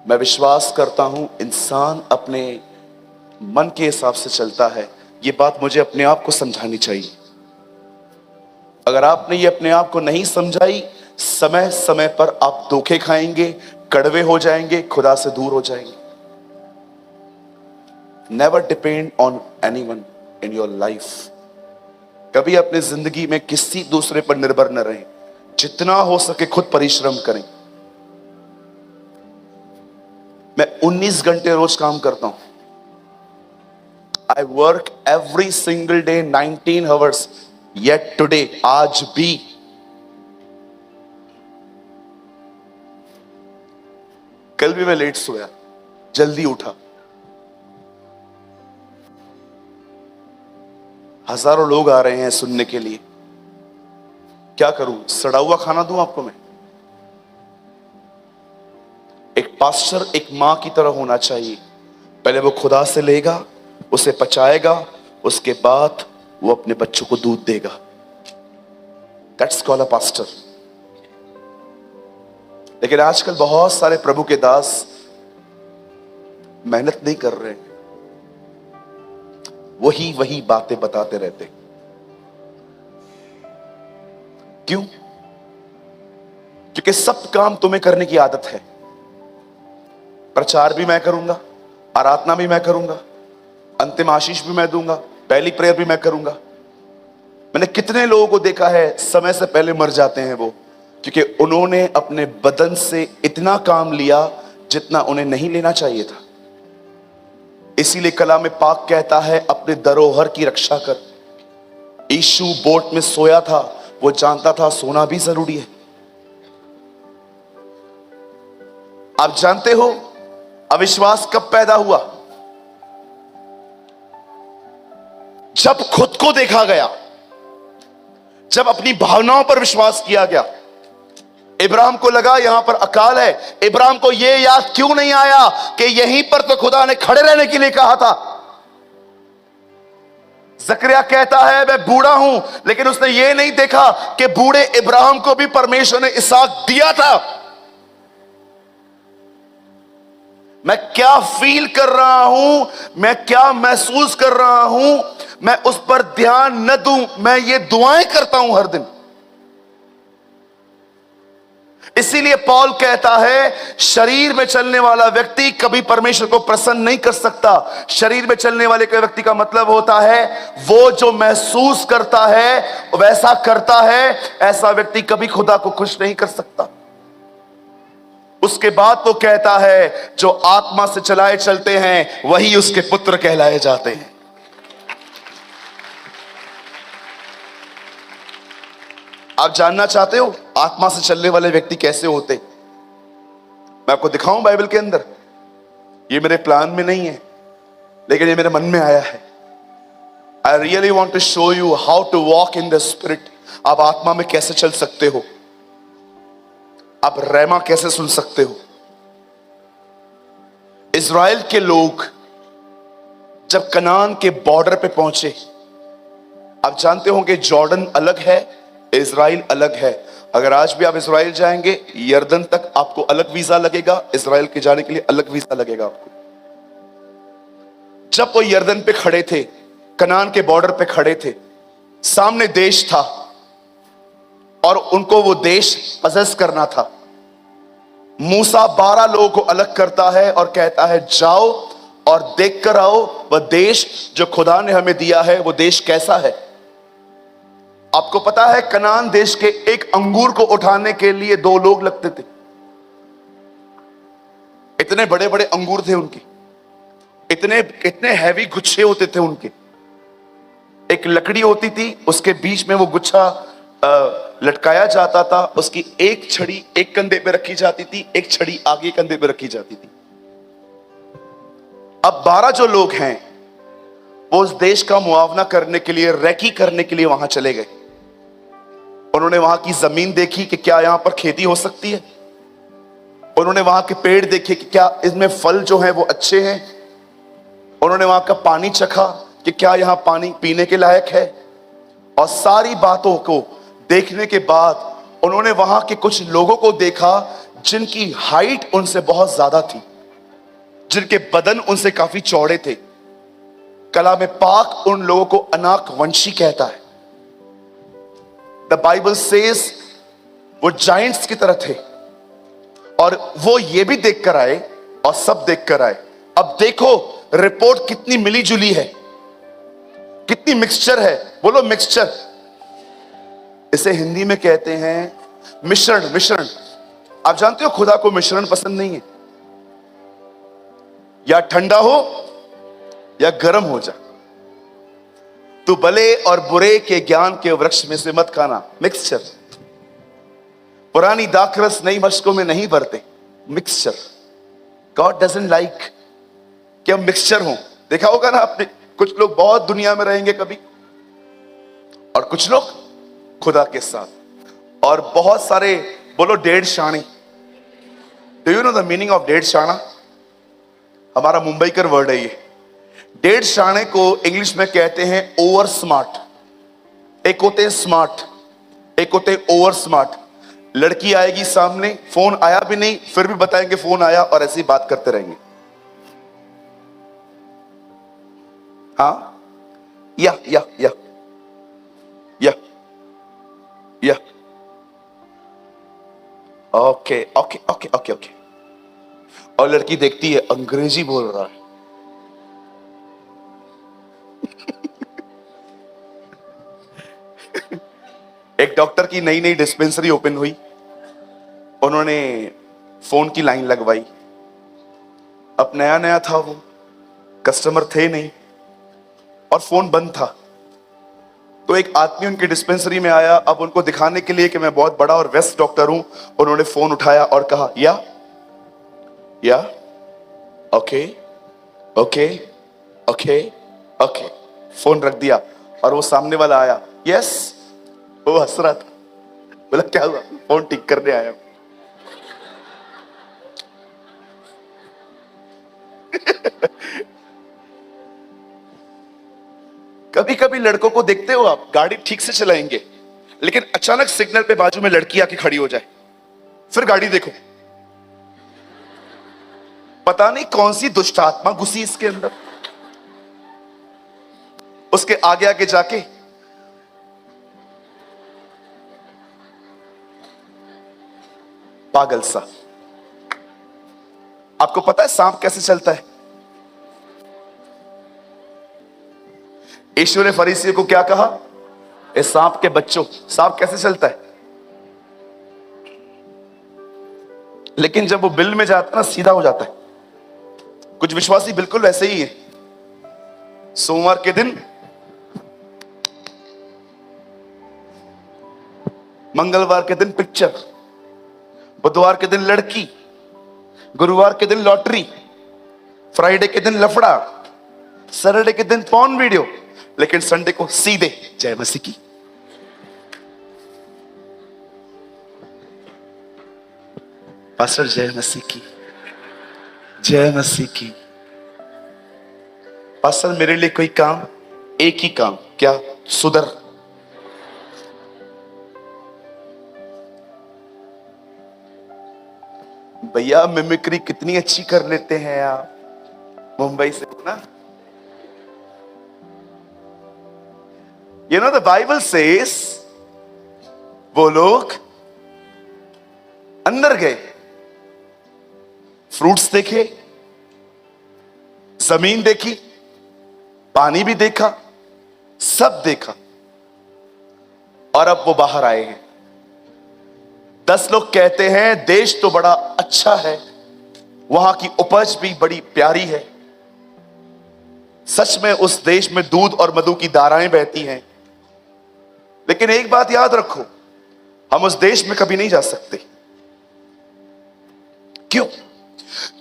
मैं विश्वास करता हूं इंसान अपने मन के हिसाब से चलता है। ये बात मुझे अपने आप को समझानी चाहिए। अगर आपने ये अपने आप को नहीं समझाई, समय समय पर आप धोखे खाएंगे, कड़वे हो जाएंगे, खुदा से दूर हो जाएंगे। Never depend on anyone in your life. कभी अपनी जिंदगी में किसी दूसरे पर निर्भर न रहें, जितना हो सके खुद परिश्रम करें। मैं 19 घंटे रोज काम करता हूं। I work every single day 19 hours, yet today, आज भी कल भी मैं लेट सोया, जल्दी उठा। हजारों लोग आ रहे हैं सुनने के लिए, क्या करूं? सड़ा हुआ खाना दूं आपको मैं? एक पास्टर एक मां की तरह होना चाहिए। पहले वो खुदा से लेगा, उसे पचाएगा, उसके बाद वो अपने बच्चों को दूध देगा। That's called a pastor. लेकिन आजकल बहुत सारे प्रभु के दास मेहनत नहीं कर रहे हैं, वही वही बातें बताते रहते। क्यों? क्योंकि सब काम तुम्हें करने की आदत है। प्रचार भी मैं करूंगा, आराधना भी मैं करूंगा, अंतिम आशीष भी मैं दूंगा, पहली प्रेयर भी मैं करूंगा। मैंने कितने लोगों को देखा है समय से पहले मर जाते हैं वो, क्योंकि उन्होंने अपने बदन से इतना काम लिया जितना उन्हें नहीं लेना चाहिए था। इसीलिए कलाम पाक कहता है अपने धरोहर की रक्षा कर। यीशु बोट में सोया था, वो जानता था सोना भी जरूरी है। आप जानते हो अविश्वास कब पैदा हुआ? जब खुद को देखा गया, जब अपनी भावनाओं पर विश्वास किया गया। इब्राहिम को लगा यहां पर अकाल है, इब्राहिम को यह याद क्यों नहीं आया कि यहीं पर तो खुदा ने खड़े रहने के लिए कहा था। जकरिया कहता है मैं बूढ़ा हूं, लेकिन उसने यह नहीं देखा कि बूढ़े इब्राहिम को भी परमेश्वर ने इसहाक दिया था। मैं क्या फील कर रहा हूं, मैं क्या महसूस कर रहा हूं, मैं उस पर ध्यान न दूं। मैं ये दुआएं करता हूं हर दिन। इसीलिए पौल कहता है शरीर में चलने वाला व्यक्ति कभी परमेश्वर को प्रसन्न नहीं कर सकता। शरीर में चलने वाले के व्यक्ति का मतलब होता है वो जो महसूस करता है वैसा करता है। ऐसा व्यक्ति कभी खुदा को खुश नहीं कर सकता। उसके बाद वो कहता है जो आत्मा से चलाए चलते हैं वही उसके पुत्र कहलाए जाते हैं। आप जानना चाहते हो आत्मा से चलने वाले व्यक्ति कैसे होते? मैं आपको दिखाऊं बाइबल के अंदर। ये मेरे प्लान में नहीं है लेकिन ये मेरे मन में आया है। I really want to show you how to walk in the spirit. आप आत्मा में कैसे चल सकते हो, आप रहमा कैसे सुन सकते हो। इज़राइल के लोग जब कनान के बॉर्डर पे पहुंचे, आप जानते होंगे जॉर्डन अलग है, इज़राइल अलग है। अगर आज भी आप इज़राइल जाएंगे यर्दन तक आपको अलग वीजा लगेगा, इज़राइल के जाने के लिए अलग वीजा लगेगा आपको। जब वो यर्दन पे खड़े थे, कनान के बॉर्डर पे खड़े थे, सामने देश था और उनको वो देश पजेस करना था। मूसा 12 लोगों को अलग करता है और कहता है जाओ और देख कर आओ वह देश जो खुदा ने हमें दिया है वो देश कैसा है। आपको पता है कनान देश के एक अंगूर को उठाने के लिए 2 लोग लगते थे। इतने बड़े बड़े अंगूर थे उनके, इतने हैवी गुच्छे होते थे उनके। एक लकड़ी होती थी, उसके बीच में वो गुच्छा लटकाया जाता था। उसकी एक छड़ी एक कंधे पे रखी जाती थी, एक छड़ी आगे कंधे पे रखी जाती थी। अब 12 जो लोग हैं वो उस देश का मुआवना करने के लिए, रेकी करने के लिए वहां चले गए। उन्होंने वहां की जमीन देखी कि क्या यहां पर खेती हो सकती है। उन्होंने वहां के पेड़ देखे कि क्या इसमें फल जो हैं वो अच्छे हैं। उन्होंने वहां का पानी चखा कि क्या यहां पानी पीने के लायक है। और सारी बातों को देखने के बाद उन्होंने वहां के कुछ लोगों को देखा जिनकी हाइट उनसे बहुत ज्यादा थी, जिनके बदन उनसे काफी चौड़े थे। कलाम पाक उन लोगों को अनाक वंशी कहता है। द बाइबल सेज वो जायंट्स की तरह थे और वो ये भी देख कर आए और सब देख कर आए। अब देखो रिपोर्ट कितनी मिली जुली है, कितनी मिक्सचर है। बोलो मिक्सचर। इसे हिंदी में कहते हैं मिश्रण। मिश्रण। आप जानते हो खुदा को मिश्रण पसंद नहीं है। या ठंडा हो या गर्म हो जा, तू भले और बुरे के ज्ञान के वृक्ष में से मत खाना। मिक्सचर। पुरानी दाखरस नई मशकों में नहीं भरते। मिक्सचर। गॉड डजंट लाइक कि हम मिक्सचर हो। देखा होगा ना आपने, कुछ लोग बहुत दुनिया में रहेंगे कभी और कुछ लोग खुदा के साथ। और बहुत सारे बोलो डेढ़ शाणी। Do you know the meaning of डेढ़ शाणा? हमारा मुंबई का वर्ड है ये। डेढ़ शाणे को इंग्लिश में कहते हैं ओवर स्मार्ट। एक होते हैं स्मार्ट, एक होते हैं ओवर स्मार्ट। लड़की आएगी सामने, फोन आया भी नहीं फिर भी बताएंगे फोन आया और ऐसी बात करते रहेंगे। हाँ, या या या या या okay okay okay okay okay. और लड़की देखती है अंग्रेजी बोल रहा है। एक डॉक्टर की नई नई डिस्पेंसरी ओपन हुई, उन्होंने फोन की लाइन लगवाई। अब नया नया था, वो कस्टमर थे नहीं और फोन बंद था। तो एक आदमी उनके डिस्पेंसरी में आया। अब उनको दिखाने के लिए कि मैं बहुत बड़ा और बेस्ट डॉक्टर हूं, उन्होंने फोन उठाया और कहा या okay okay okay okay. Phone रख दिया और वो सामने वाला आया, यस। वो हंस रहा था, बोला क्या हुआ? फोन ठीक करने आया। कभी कभी लड़कों को देखते हो आप, गाड़ी ठीक से चलाएंगे लेकिन अचानक सिग्नल पे बाजू में लड़की आके खड़ी हो जाए, फिर गाड़ी देखो, पता नहीं कौन सी दुष्ट आत्मा घुसी इसके अंदर। उसके आगे आगे जाके पागल सा। आपको पता है सांप कैसे चलता है? यीशु ने फरीसियों को क्या कहा? इस सांप के बच्चों, सांप कैसे चलता है? लेकिन जब वो बिल में जाता है ना, सीधा हो जाता है। कुछ विश्वासी बिल्कुल वैसे ही है। सोमवार के दिन, मंगलवार के दिन पिक्चर, बुधवार के दिन लड़की, गुरुवार के दिन लॉटरी, फ्राइडे के दिन लफड़ा, सैटरडे के दिन पॉर्न वीडियो, लेकिन संडे को सीधे जय मसीह की। पास्टर जय मसीह की, जय मसीह की। पास्टर मेरे लिए कोई काम, एक ही काम, क्या? सुधर। भैया मिमिक्री कितनी अच्छी कर लेते हैं आप, मुंबई से ना। You know the Bible says वो लोग अंदर गए, फ्रूट्स देखे, जमीन देखी, पानी भी देखा, सब देखा, और अब वो बाहर आए हैं। 10 लोग कहते हैं देश तो बड़ा अच्छा है, वहां की उपज भी बड़ी प्यारी है, सच में उस देश में दूध और मधु की धाराएं बहती हैं। लेकिन एक बात याद रखो, हम उस देश में कभी नहीं जा सकते। क्यों?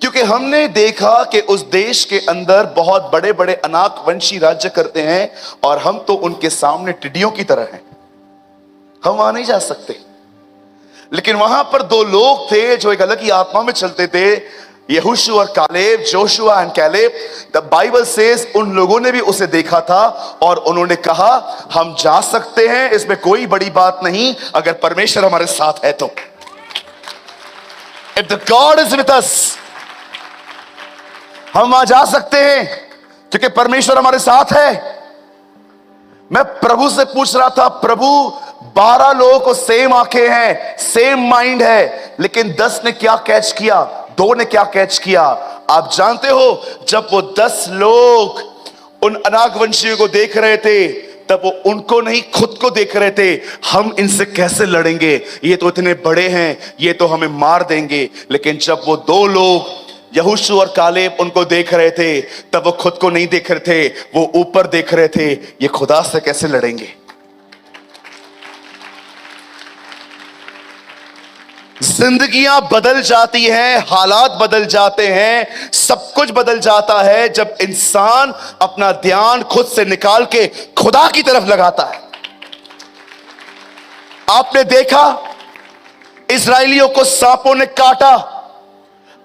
क्योंकि हमने देखा कि उस देश के अंदर बहुत बड़े बड़े अनाक वंशी राज्य करते हैं, और हम तो उनके सामने टिड्डियों की तरह हैं। हम वहां नहीं जा सकते। लेकिन वहां पर 2 लोग थे जो एक अलग ही आत्मा में चलते थे, यहोशू और Caleb, Joshua and Caleb. The Bible says उन लोगों ने भी उसे देखा था और उन्होंने कहा हम जा सकते हैं, इसमें कोई बड़ी बात नहीं अगर परमेश्वर हमारे साथ है तो। If the God is with us, हम वहां जा सकते हैं क्योंकि परमेश्वर हमारे साथ है। मैं प्रभु से पूछ रहा था, प्रभु 12 लोगों को सेम आंखें हैं, सेम माइंड है, लेकिन 10 ने क्या कैच किया, 2 ने क्या कैच किया? आप जानते हो, जब वो 10 लोग उन अनागवंशियों को देख रहे थे, तब वो उनको नहीं खुद को देख रहे थे। हम इनसे कैसे लड़ेंगे, ये तो इतने बड़े हैं, ये तो हमें मार देंगे। लेकिन जब वो 2 लोग यहोशू और कालेब उनको देख रहे थे, तब वो खुद को नहीं देख रहे थे, वो ऊपर देख रहे थे, ये खुदा से कैसे लड़ेंगे। जिंदगियां बदल जाती हैं, हालात बदल जाते हैं, सब कुछ बदल जाता है जब इंसान अपना ध्यान खुद से निकाल के खुदा की तरफ लगाता है। आपने देखा इस्राएलियों को सांपों ने काटा,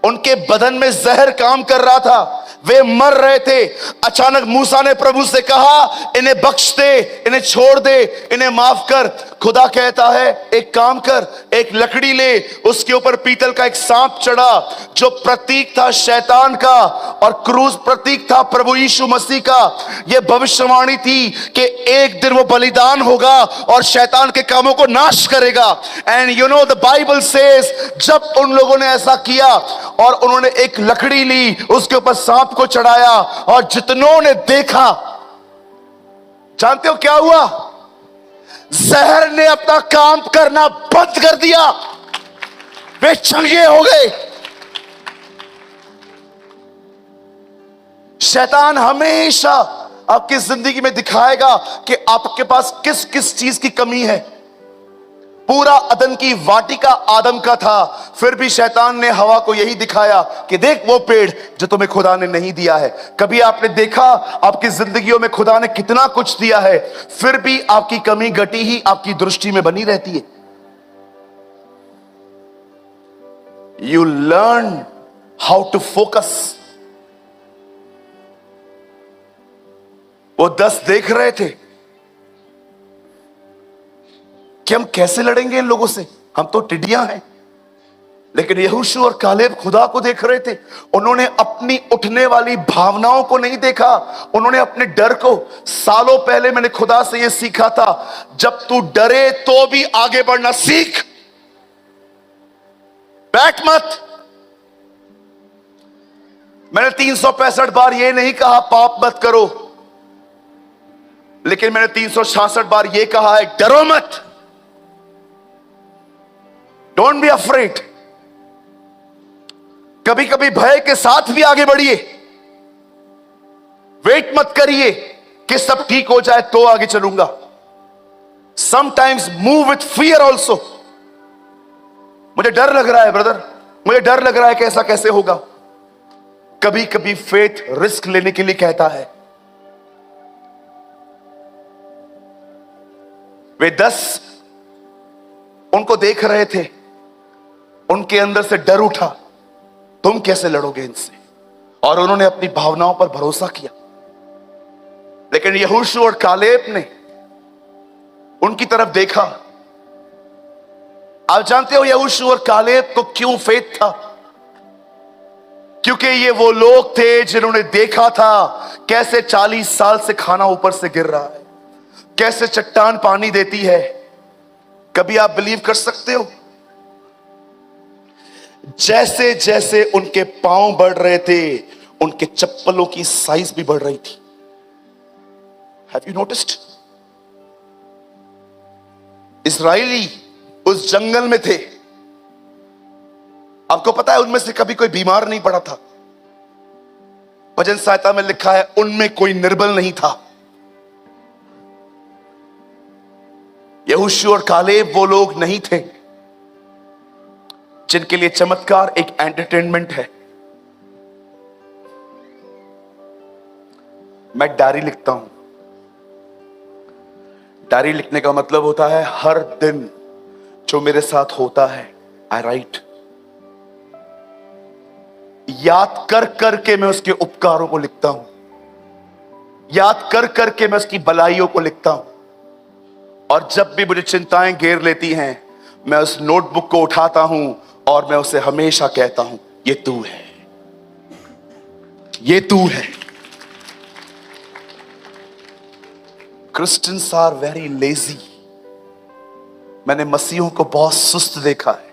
उनके बदन में जहर काम कर रहा था, वे मर रहे थे। अचानक मूसा ने प्रभु से कहा इन्हें बख्श दे, इन्हें छोड़ दे, इन्हें माफ कर। खुदा कहता है एक काम कर, एक लकड़ी ले, उसके ऊपर पीतल का एक सांप चढ़ा जो प्रतीक था शैतान का, और क्रूस प्रतीक था प्रभु यीशु मसीह का। यह भविष्यवाणी थी कि एक दिन वो बलिदान होगा और शैतान के कामों को नाश करेगा। And you know the Bible says जब उन लोगों ने ऐसा किया और उन्होंने एक लकड़ी ली, उसके ऊपर सांप को चढ़ाया, और जितनों ने देखा, जानते हो क्या हुआ? जहर ने अपना काम करना बंद कर दिया, वे चंगे हो गए। शैतान हमेशा आपकी जिंदगी में दिखाएगा कि आपके पास किस किस चीज की कमी है। पूरा अदन की वाटिका आदम का था, फिर भी शैतान ने हवा को यही दिखाया कि देख वो पेड़ जो तुम्हें खुदा ने नहीं दिया है। कभी आपने देखा आपकी जिंदगियों में खुदा ने कितना कुछ दिया है, फिर भी आपकी कमी घटी ही आपकी दृष्टि में बनी रहती है। You learn how to focus. वो 10 देख रहे थे कि हम कैसे लड़ेंगे इन लोगों से, हम तो टिड्डियां हैं। लेकिन यहोशू और कालेब खुदा को देख रहे थे। उन्होंने अपनी उठने वाली भावनाओं को नहीं देखा, उन्होंने अपने डर को। सालों पहले मैंने खुदा से यह सीखा था, जब तू डरे तो भी आगे बढ़ना सीख। बैठ मत। मैंने 365 बार ये नहीं कहा पाप मत करो, लेकिन मैंने 366 बार ये कहा है डरो मत। Don't be afraid. कभी कभी भय के साथ भी आगे बढ़िए। वेट मत करिए कि सब ठीक हो जाए तो आगे चलूंगा। Sometimes move with fear also. मुझे डर लग रहा है ब्रदर, मुझे डर लग रहा है कि ऐसा कैसे होगा। कभी कभी फेथ रिस्क लेने के लिए कहता है। वे 10 उनको देख रहे थे, उनके अंदर से डर उठा, तुम कैसे लड़ोगे इनसे, और उन्होंने अपनी भावनाओं पर भरोसा किया। लेकिन यहोशू और कालेब ने उनकी तरफ देखा। आप जानते हो यहोशू और कालेब को क्यों फेथ था? क्योंकि ये वो लोग थे जिन्होंने देखा था कैसे 40 साल से खाना ऊपर से गिर रहा है, कैसे चट्टान पानी देती है। कभी आप बिलीव कर सकते हो? जैसे जैसे उनके पांव बढ़ रहे थे, उनके चप्पलों की साइज भी बढ़ रही थी। Have you noticed? इस्राएली उस जंगल में थे। आपको पता है उनमें से कभी कोई बीमार नहीं पड़ा था। भजन संहिता में लिखा है उनमें कोई निर्बल नहीं था। यहोशू और कालेब वो लोग नहीं थे जिनके लिए चमत्कार एक एंटरटेनमेंट है। मैं डायरी लिखता हूं। डायरी लिखने का मतलब होता है हर दिन जो मेरे साथ होता है आई राइट। याद कर करके मैं उसके उपकारों को लिखता हूं, याद कर करके मैं उसकी भलाइयों को लिखता हूं। और जब भी मुझे चिंताएं घेर लेती हैं, मैं उस नोटबुक को उठाता हूं और मैं उसे हमेशा कहता हूं ये तू है, ये तू है। Christians are very lazy. मैंने मसीहों को बहुत सुस्त देखा है।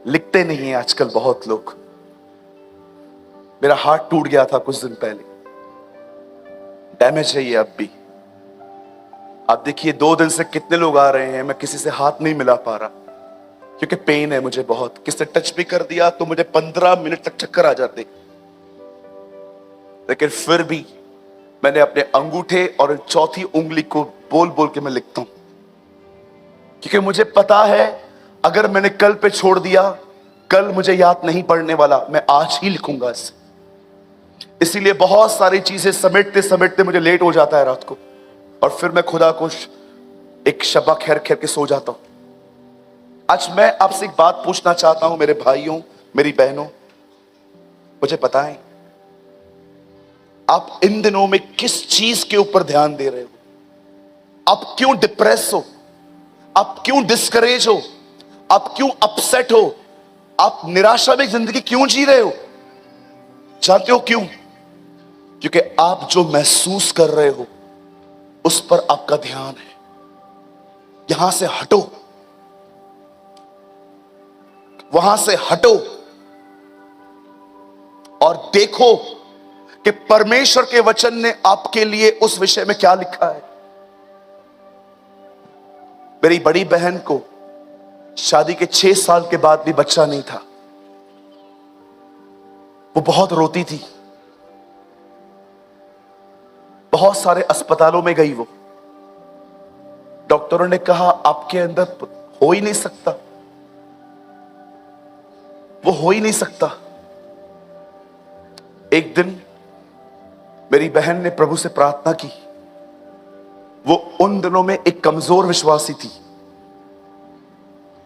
लिखते नहीं है आजकल बहुत लोग। मेरा हार्ट टूट गया था कुछ दिन पहले। डैमेज है ये अब भी। आप देखिए 2 दिन से कितने लोग आ रहे हैं, मैं किसी से हाथ नहीं मिला पा रहा क्योंकि पेन है मुझे बहुत। किसने टच भी कर दिया तो मुझे 15 मिनट तक चक्कर आ जाते। लेकिन फिर भी मैंने अपने अंगूठे और चौथी उंगली को बोल बोल के मैं लिखता हूं, क्योंकि मुझे पता है अगर मैंने कल पे छोड़ दिया, कल मुझे याद नहीं पड़ने वाला, मैं आज ही लिखूंगा इसे। इसीलिए बहुत सारी चीजें समेटते समेटते मुझे लेट हो जाता है रात को, और फिर मैं खुदा को एक शबा खैर खैर के सो जाता हूं। आज मैं आपसे एक बात पूछना चाहता हूं मेरे भाइयों, मेरी बहनों, मुझे बताएं आप इन दिनों में किस चीज के ऊपर ध्यान दे रहे हो? आप क्यों डिप्रेस हो? आप क्यों डिस्करेज हो? आप क्यों अपसेट हो? आप निराशा में जिंदगी क्यों जी रहे हो? जानते हो क्यों? क्योंकि आप जो महसूस कर रहे हो उस पर आपका ध्यान है। यहां से हटो, वहां से हटो और देखो कि परमेश्वर के वचन ने आपके लिए उस विषय में क्या लिखा है। मेरी बड़ी बहन को शादी के 6 साल के बाद भी बच्चा नहीं था। वो बहुत रोती थी, बहुत सारे अस्पतालों में गई। वो डॉक्टरों ने कहा आपके अंदर हो ही नहीं सकता, वो हो ही नहीं सकता। एक दिन मेरी बहन ने प्रभु से प्रार्थना की। वो उन दिनों में एक कमजोर विश्वासी थी।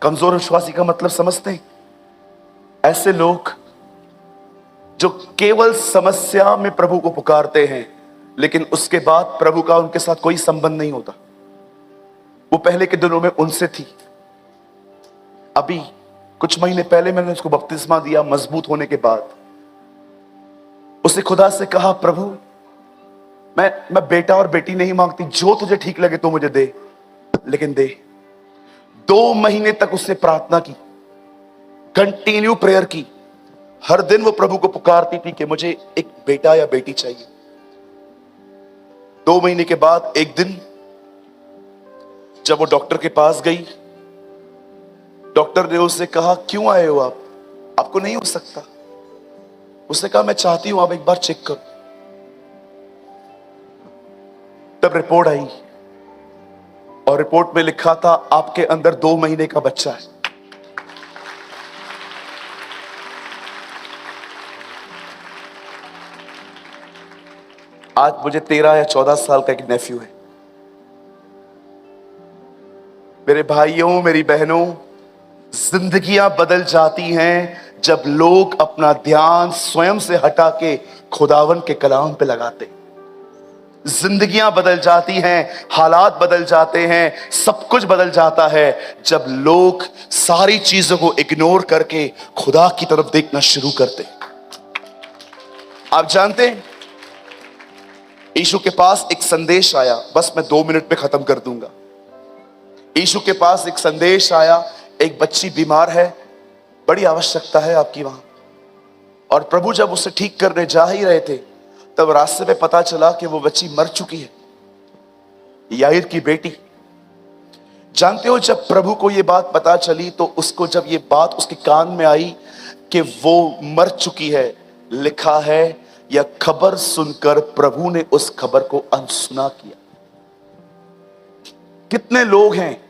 कमजोर विश्वासी का मतलब समझते हैं? ऐसे लोग जो केवल समस्या में प्रभु को पुकारते हैं, लेकिन उसके बाद प्रभु का उनके साथ कोई संबंध नहीं होता। वो पहले के दिनों में उनसे थी। अभी कुछ महीने पहले मैंने उसको बपतिस्मा दिया मजबूत होने के बाद। उसे खुदा से कहा प्रभु मैं बेटा और बेटी नहीं मांगती, जो तुझे ठीक लगे तो मुझे दे, लेकिन दे। 2 महीने तक उसने प्रार्थना की। कंटिन्यू प्रेयर की। हर दिन वो प्रभु को पुकारती थी कि मुझे एक बेटा या बेटी चाहिए। 2 महीने के बाद एक दिन जब वो डॉक्टर के पास गई, डॉक्टर ने उससे कहा, क्यों आए हो आप, आपको नहीं हो सकता। उसने कहा, मैं चाहती हूं आप एक बार चेक करो। तब रिपोर्ट आई और रिपोर्ट में लिखा था, आपके अंदर 2 महीने का बच्चा है। आज मुझे 13 या 14 साल का एक नेफ्यू है। मेरे भाइयों, मेरी बहनों, जिंदगियां बदल जाती हैं जब लोग अपना ध्यान स्वयं से हटा के खुदावन के कलाम पे लगाते। जिंदगियां बदल जाती हैं, हालात बदल जाते हैं, सब कुछ बदल जाता है जब लोग सारी चीजों को इग्नोर करके खुदा की तरफ देखना शुरू करते। आप जानते हैं, यीशु के पास एक संदेश आया, बस मैं 2 मिनट में खत्म कर दूंगा। यीशु के पास एक संदेश आया, एक बच्ची बीमार है, बड़ी आवश्यकता है आपकी वहां। और प्रभु जब उसे ठीक करने जा ही रहे थे, तब रास्ते में पता चला कि वो बच्ची मर चुकी है, याईर की बेटी। जानते हो, जब प्रभु को ये बात पता चली तो उसको जब ये बात उसके कान में आई कि वो मर चुकी है, लिखा है, यह खबर सुनकर प्रभु ने उस खबर को अनसुना किया। कितने लोग हैं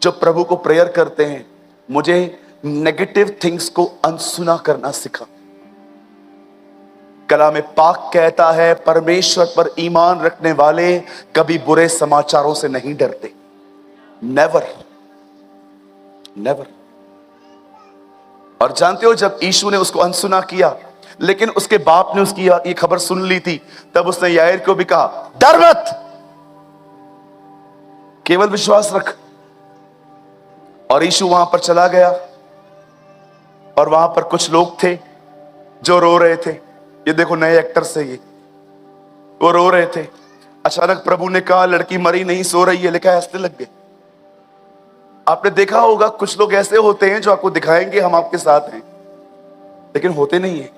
जो प्रभु को प्रेयर करते हैं, मुझे नेगेटिव थिंग्स को अनसुना करना सिखा। कलाम पाक कहता है, परमेश्वर पर ईमान रखने वाले कभी बुरे समाचारों से नहीं डरते। Never, never. और जानते हो, जब यीशु ने उसको अनसुना किया, लेकिन उसके बाप ने उसकी ये खबर सुन ली थी, तब उसने याईर को भी कहा, डर मत, केवल विश्वास रख। और यीशु वहां पर चला गया और वहां पर कुछ लोग थे जो रो रहे थे। ये देखो, नए एक्टर से ये, वो रो रहे थे। अचानक प्रभु ने कहा, लड़की मरी नहीं, सो रही है। लिखा है, हंसने लग गए। आपने देखा होगा, कुछ लोग ऐसे होते हैं जो आपको दिखाएंगे हम आपके साथ हैं, लेकिन होते नहीं है।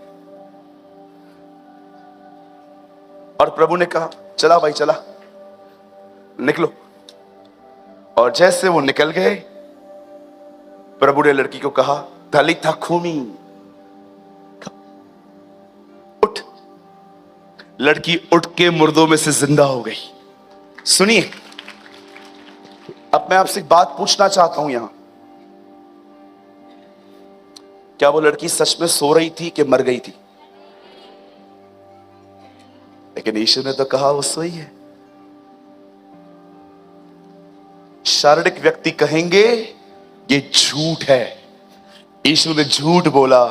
और प्रभु ने कहा, चला भाई चला, निकलो। और जैसे वो निकल गए, प्रभु ने लड़की को कहा, तलिथा खूमी, उठ। लड़की उठ के मुर्दों में से जिंदा हो गई। सुनिए, अब मैं आपसे एक बात पूछना चाहता हूं, यहां क्या वो लड़की सच में सो रही थी कि मर गई थी? लेकिन यीशु ने तो कहा वो सोई है। शारीरिक व्यक्ति कहेंगे ये झूठ है, यीशु ने झूठ बोला,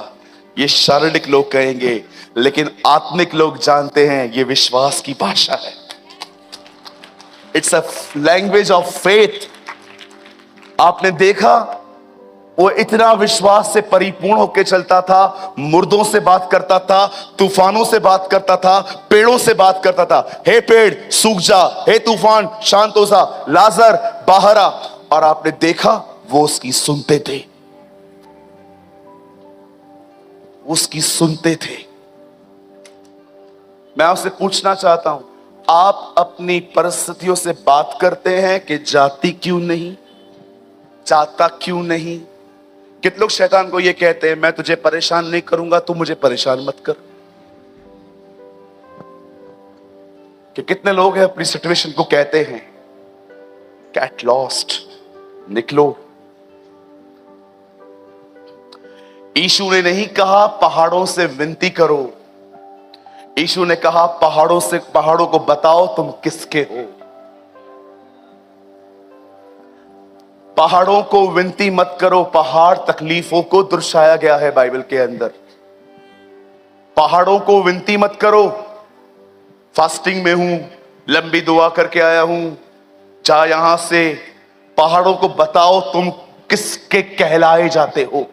ये शारीरिक लोग कहेंगे, लेकिन आत्मिक लोग जानते हैं ये विश्वास की भाषा है। It's a language of faith. आपने देखा, वो इतना विश्वास से परिपूर्ण होकर चलता था, मुर्दों से बात करता था, तूफानों से बात करता था, पेड़ों से बात करता था, हे पेड़ सूख जा, हे तूफान शांत हो जा, लाजर बाहर आ। और आपने देखा, वो उसकी सुनते थे, उसकी सुनते थे। मैं आपसे पूछना चाहता हूं, आप अपनी परिस्थितियों से बात करते हैं कि जाती क्यों नहीं, चाहता क्यों नहीं? कितने लोग शैतान को ये कहते हैं, मैं तुझे परेशान नहीं करूंगा, तू मुझे परेशान मत कर। कि कितने लोग हैं अपनी सिचुएशन को कहते हैं, गेट लॉस्ट, निकलो। यीशु ने नहीं कहा पहाड़ों से विनती करो, यीशु ने कहा पहाड़ों को बताओ तुम किसके हो। पहाड़ों को विनती मत करो, पहाड़ तकलीफों को दर्शाया गया है बाइबल के अंदर। पहाड़ों को विनती मत करो, फास्टिंग में हूं, लंबी दुआ करके आया हूं, जा यहां से। पहाड़ों को बताओ तुम किसके कहलाए जाते हो,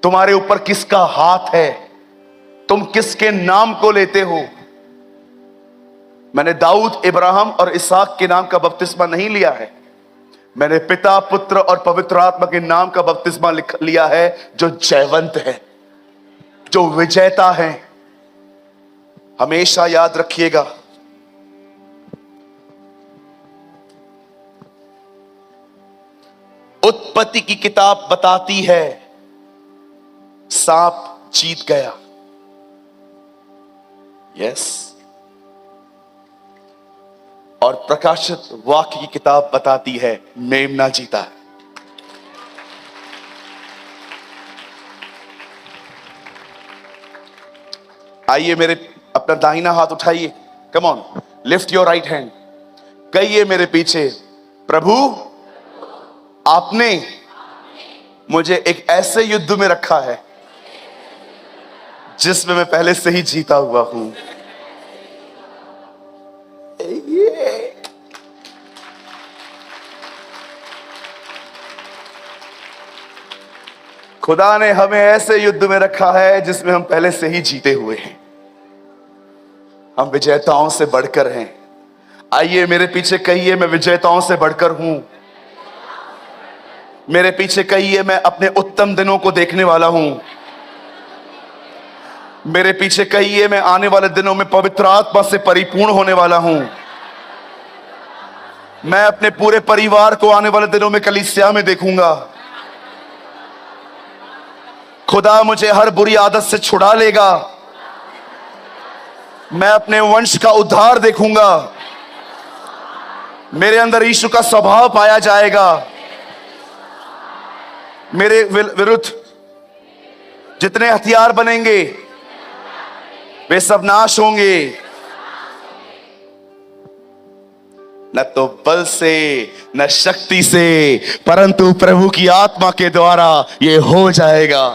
तुम्हारे ऊपर किसका हाथ है, तुम किसके नाम को लेते हो। मैंने दाऊद, इब्राहिम और इसहाक के नाम का बपतिस्मा नहीं लिया है, मैंने पिता, पुत्र और पवित्र आत्मा के नाम का बपतिस्मा लिख लिया है, जो जयवंत है, जो विजेता है। हमेशा याद रखिएगा, उत्पत्ति की किताब बताती है सांप जीत गया। यस। और प्रकाशित वाक्य की किताब बताती है मेमना जीता है। आइए, मेरे अपना दाहिना हाथ उठाइए। Come on, lift your right hand. कहिए मेरे पीछे, प्रभु आपने मुझे एक ऐसे युद्ध में रखा है जिसमें मैं पहले से ही जीता हुआ हूं। खुदा ने हमें ऐसे युद्ध में रखा है जिसमें हम पहले से ही जीते हुए हैं। हम विजेताओं से बढ़कर हैं। आइए मेरे पीछे कहिए, मैं विजेताओं से बढ़कर हूं। मेरे पीछे कहिए, मैं अपने उत्तम दिनों को देखने वाला हूं। मेरे पीछे कहिए, मैं आने वाले दिनों में पवित्र आत्मा से परिपूर्ण होने वाला हूं। मैं अपने पूरे परिवार को आने वाले दिनों में कलीसिया में देखूंगा। खुदा मुझे हर बुरी आदत से छुड़ा लेगा। मैं अपने वंश का उद्धार देखूंगा। मेरे अंदर यीशु का स्वभाव पाया जाएगा। मेरे विरुद्ध जितने हथियार बनेंगे वे सब नाश होंगे। न तो बल से न शक्ति से, परंतु प्रभु की आत्मा के द्वारा ये हो जाएगा।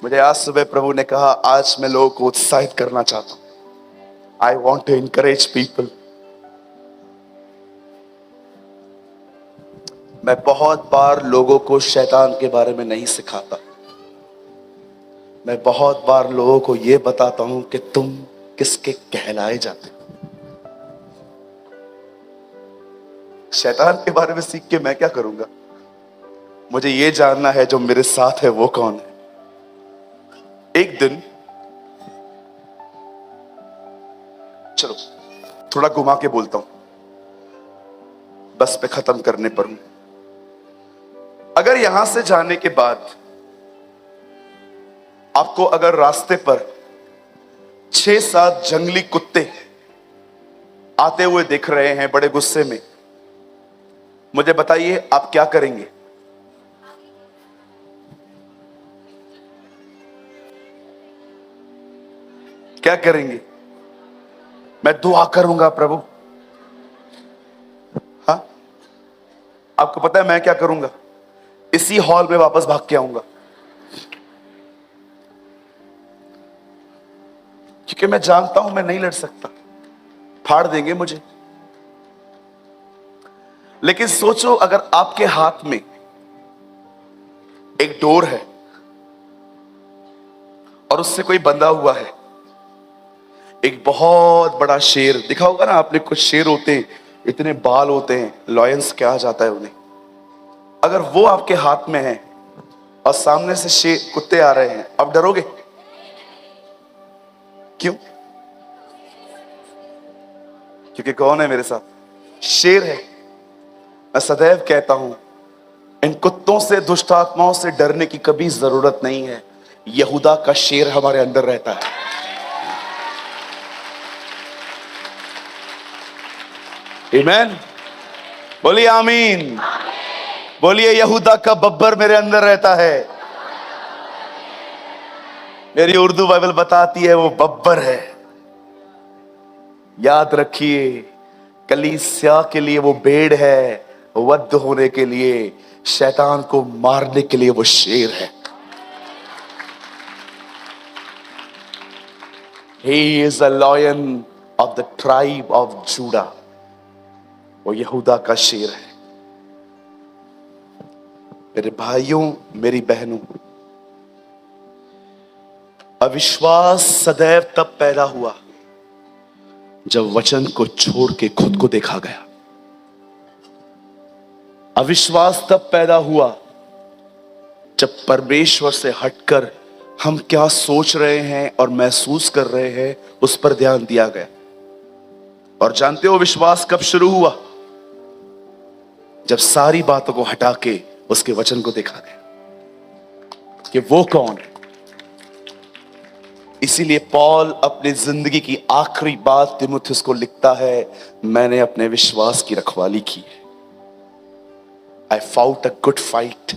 मुझे आज सुबह प्रभु ने कहा, आज मैं लोगों को उत्साहित करना चाहता हूं। I want to encourage people. मैं बहुत बार लोगों को शैतान के बारे में नहीं सिखाता। मैं बहुत बार लोगों को यह बताता हूं कि तुम किसके कहलाए जाते हो। शैतान के बारे में सीख के मैं क्या करूंगा? मुझे यह जानना है जो मेरे साथ है वो कौन है। एक दिन, चलो थोड़ा घुमा के बोलता हूं, बस पे खत्म करने पर हूं। अगर यहां से जाने के बाद आपको अगर रास्ते पर 6-7 जंगली कुत्ते आते हुए दिख रहे हैं बड़े गुस्से में, मुझे बताइए आप क्या करेंगे? क्या करेंगे? मैं दुआ करूंगा, प्रभु। हाँ, आपको पता है मैं क्या करूंगा? इसी हॉल में वापस भाग के आऊंगा, क्योंकि मैं जानता हूं मैं नहीं लड़ सकता, फाड़ देंगे मुझे। लेकिन सोचो, अगर आपके हाथ में एक डोर है और उससे कोई बंधा हुआ है, एक बहुत बड़ा शेर, दिखा होगा ना आपने, कुछ शेर होते हैं इतने बाल होते हैं, लॉयंस कहा जाता है उन्हें। अगर वो आपके हाथ में है और सामने से शेर कुत्ते आ रहे हैं, आप डरोगे? क्यों? क्योंकि कौन है मेरे साथ? शेर है। मैं सदैव कहता हूं, इन कुत्तों से, दुष्ट आत्माओं से डरने की कभी जरूरत नहीं है। यहूदा का शेर हमारे अंदर रहता है। आमीन। बोलिए आमीन। बोलिए, यहूदा का बब्बर मेरे अंदर रहता है। मेरी उर्दू बाइबल बताती है वो बब्बर है। याद रखिए, कलीसिया के लिए वो भेड़ है, वध होने के लिए, शैतान को मारने के लिए वो शेर है। He is a lion of the tribe of Judah. वो यहूदा का शेर है। मेरे भाइयों, मेरी बहनों, अविश्वास सदैव तब पैदा हुआ जब वचन को छोड़ के खुद को देखा गया। अविश्वास तब पैदा हुआ जब परमेश्वर से हटकर हम क्या सोच रहे हैं और महसूस कर रहे हैं उस पर ध्यान दिया गया। और जानते हो विश्वास कब शुरू हुआ? जब सारी बातों को हटा के उसके वचन को देखा गया कि वो कौन है। इसीलिए पौल अपनी जिंदगी की आखिरी बात तीमुथियुस को लिखता है, मैंने अपने विश्वास की रखवाली की है। I fought a good fight.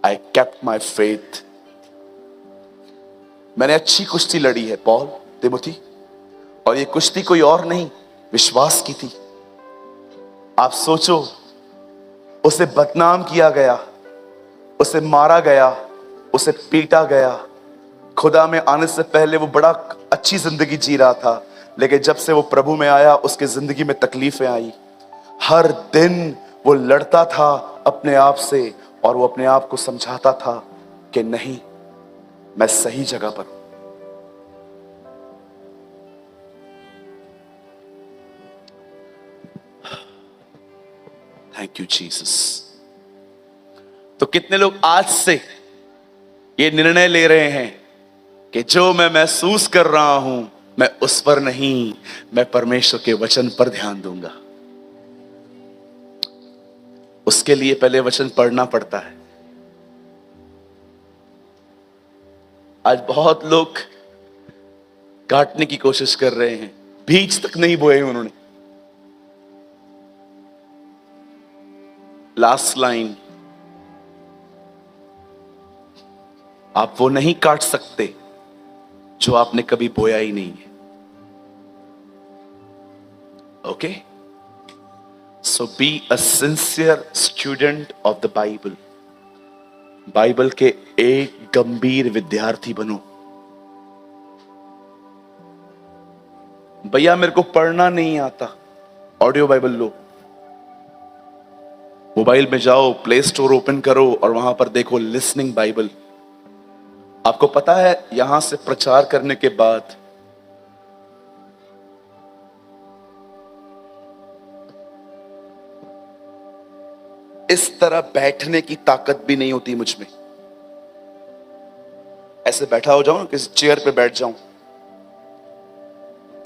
I kept my faith. मैंने अच्छी कुश्ती लड़ी है पौल, तीमुथी, और ये कुश्ती कोई और नहीं, विश्वास की थी। आप सोचो, उसे बदनाम किया गया, उसे मारा गया, उसे पीटा गया। खुदा में आने से पहले वो बड़ा अच्छी जिंदगी जी रहा था, लेकिन जब से वो प्रभु में आया उसके जिंदगी में तकलीफें आई। हर दिन वो लड़ता था अपने आप से और वो अपने आप को समझाता था कि नहीं, मैं सही जगह पर हूं। Thank you Jesus. तो कितने लोग आज से ये निर्णय ले रहे हैं कि जो मैं महसूस कर रहा हूं मैं उस पर नहीं, मैं परमेश्वर के वचन पर ध्यान दूंगा। उसके लिए पहले वचन पढ़ना पड़ता है। आज बहुत लोग काटने की कोशिश कर रहे हैं, बीज तक नहीं बोए उन्होंने। लास्ट लाइन, आप वो नहीं काट सकते जो आपने कभी बोया ही नहीं है। Okay, so be a sincere student of the Bible. Bible के एक गंभीर विद्यार्थी बनो। भैया मेरे को पढ़ना नहीं आता, ऑडियो बाइबल लो। मोबाइल में जाओ, प्ले स्टोर ओपन करो और वहां पर देखो लिसनिंग बाइबल। आपको पता है यहां से प्रचार करने के बाद इस तरह बैठने की ताकत भी नहीं होती मुझ में। ऐसे बैठा हो जाऊं ना, किसी चेयर पे बैठ जाऊं,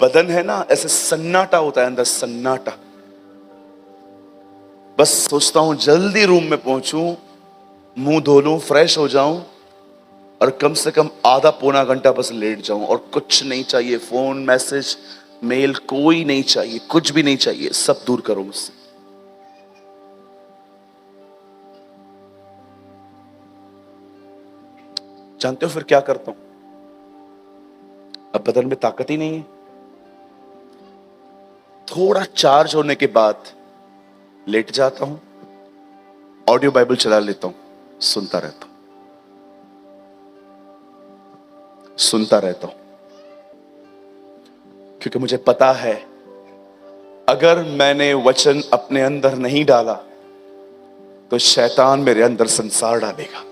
बदन है ना ऐसे सन्नाटा होता है अंदर, सन्नाटा। बस सोचता हूं जल्दी रूम में पहुंचूं, मुंह धो लूं, फ्रेश हो जाऊं और कम से कम आधा पौना घंटा बस लेट जाऊं और कुछ नहीं चाहिए। फोन, मैसेज, मेल कोई नहीं चाहिए, कुछ भी नहीं चाहिए, सब दूर करो मुझसे। जानते हो फिर क्या करता हूं? अब बदन में ताकत ही नहीं है। थोड़ा चार्ज होने के बाद लेट जाता हूं, ऑडियो बाइबल चला लेता हूं, सुनता रहता हूं, सुनता रहता हूं। क्योंकि मुझे पता है अगर मैंने वचन अपने अंदर नहीं डाला तो शैतान मेरे अंदर संसार डालेगा।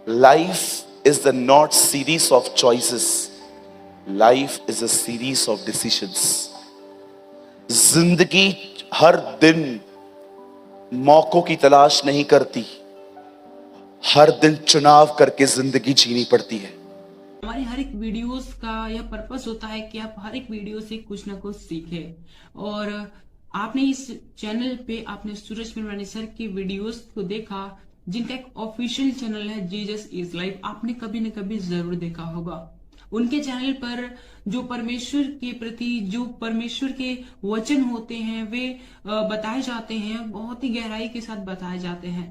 Life is the not series of choices. Life is a series of decisions. जिंदगी हर दिन मौकों की तलाश नहीं करती, हर दिन चुनाव करके जिंदगी जीनी पड़ती है। हमारे हर एक वीडियोस का यह पर्पस होता है कि आप हर एक वीडियो से कुछ ना कुछ सीखें। और आपने इस चैनल पे आपने सूरज मिरवानी सर की वीडियोस को देखा, जिनका एक ऑफिशियल चैनल है जीसस इज लाइफ, आपने कभी न कभी जरूर देखा होगा। उनके चैनल पर जो परमेश्वर के प्रति, जो परमेश्वर के वचन होते हैं वे बताए जाते हैं, बहुत ही गहराई के साथ बताए जाते हैं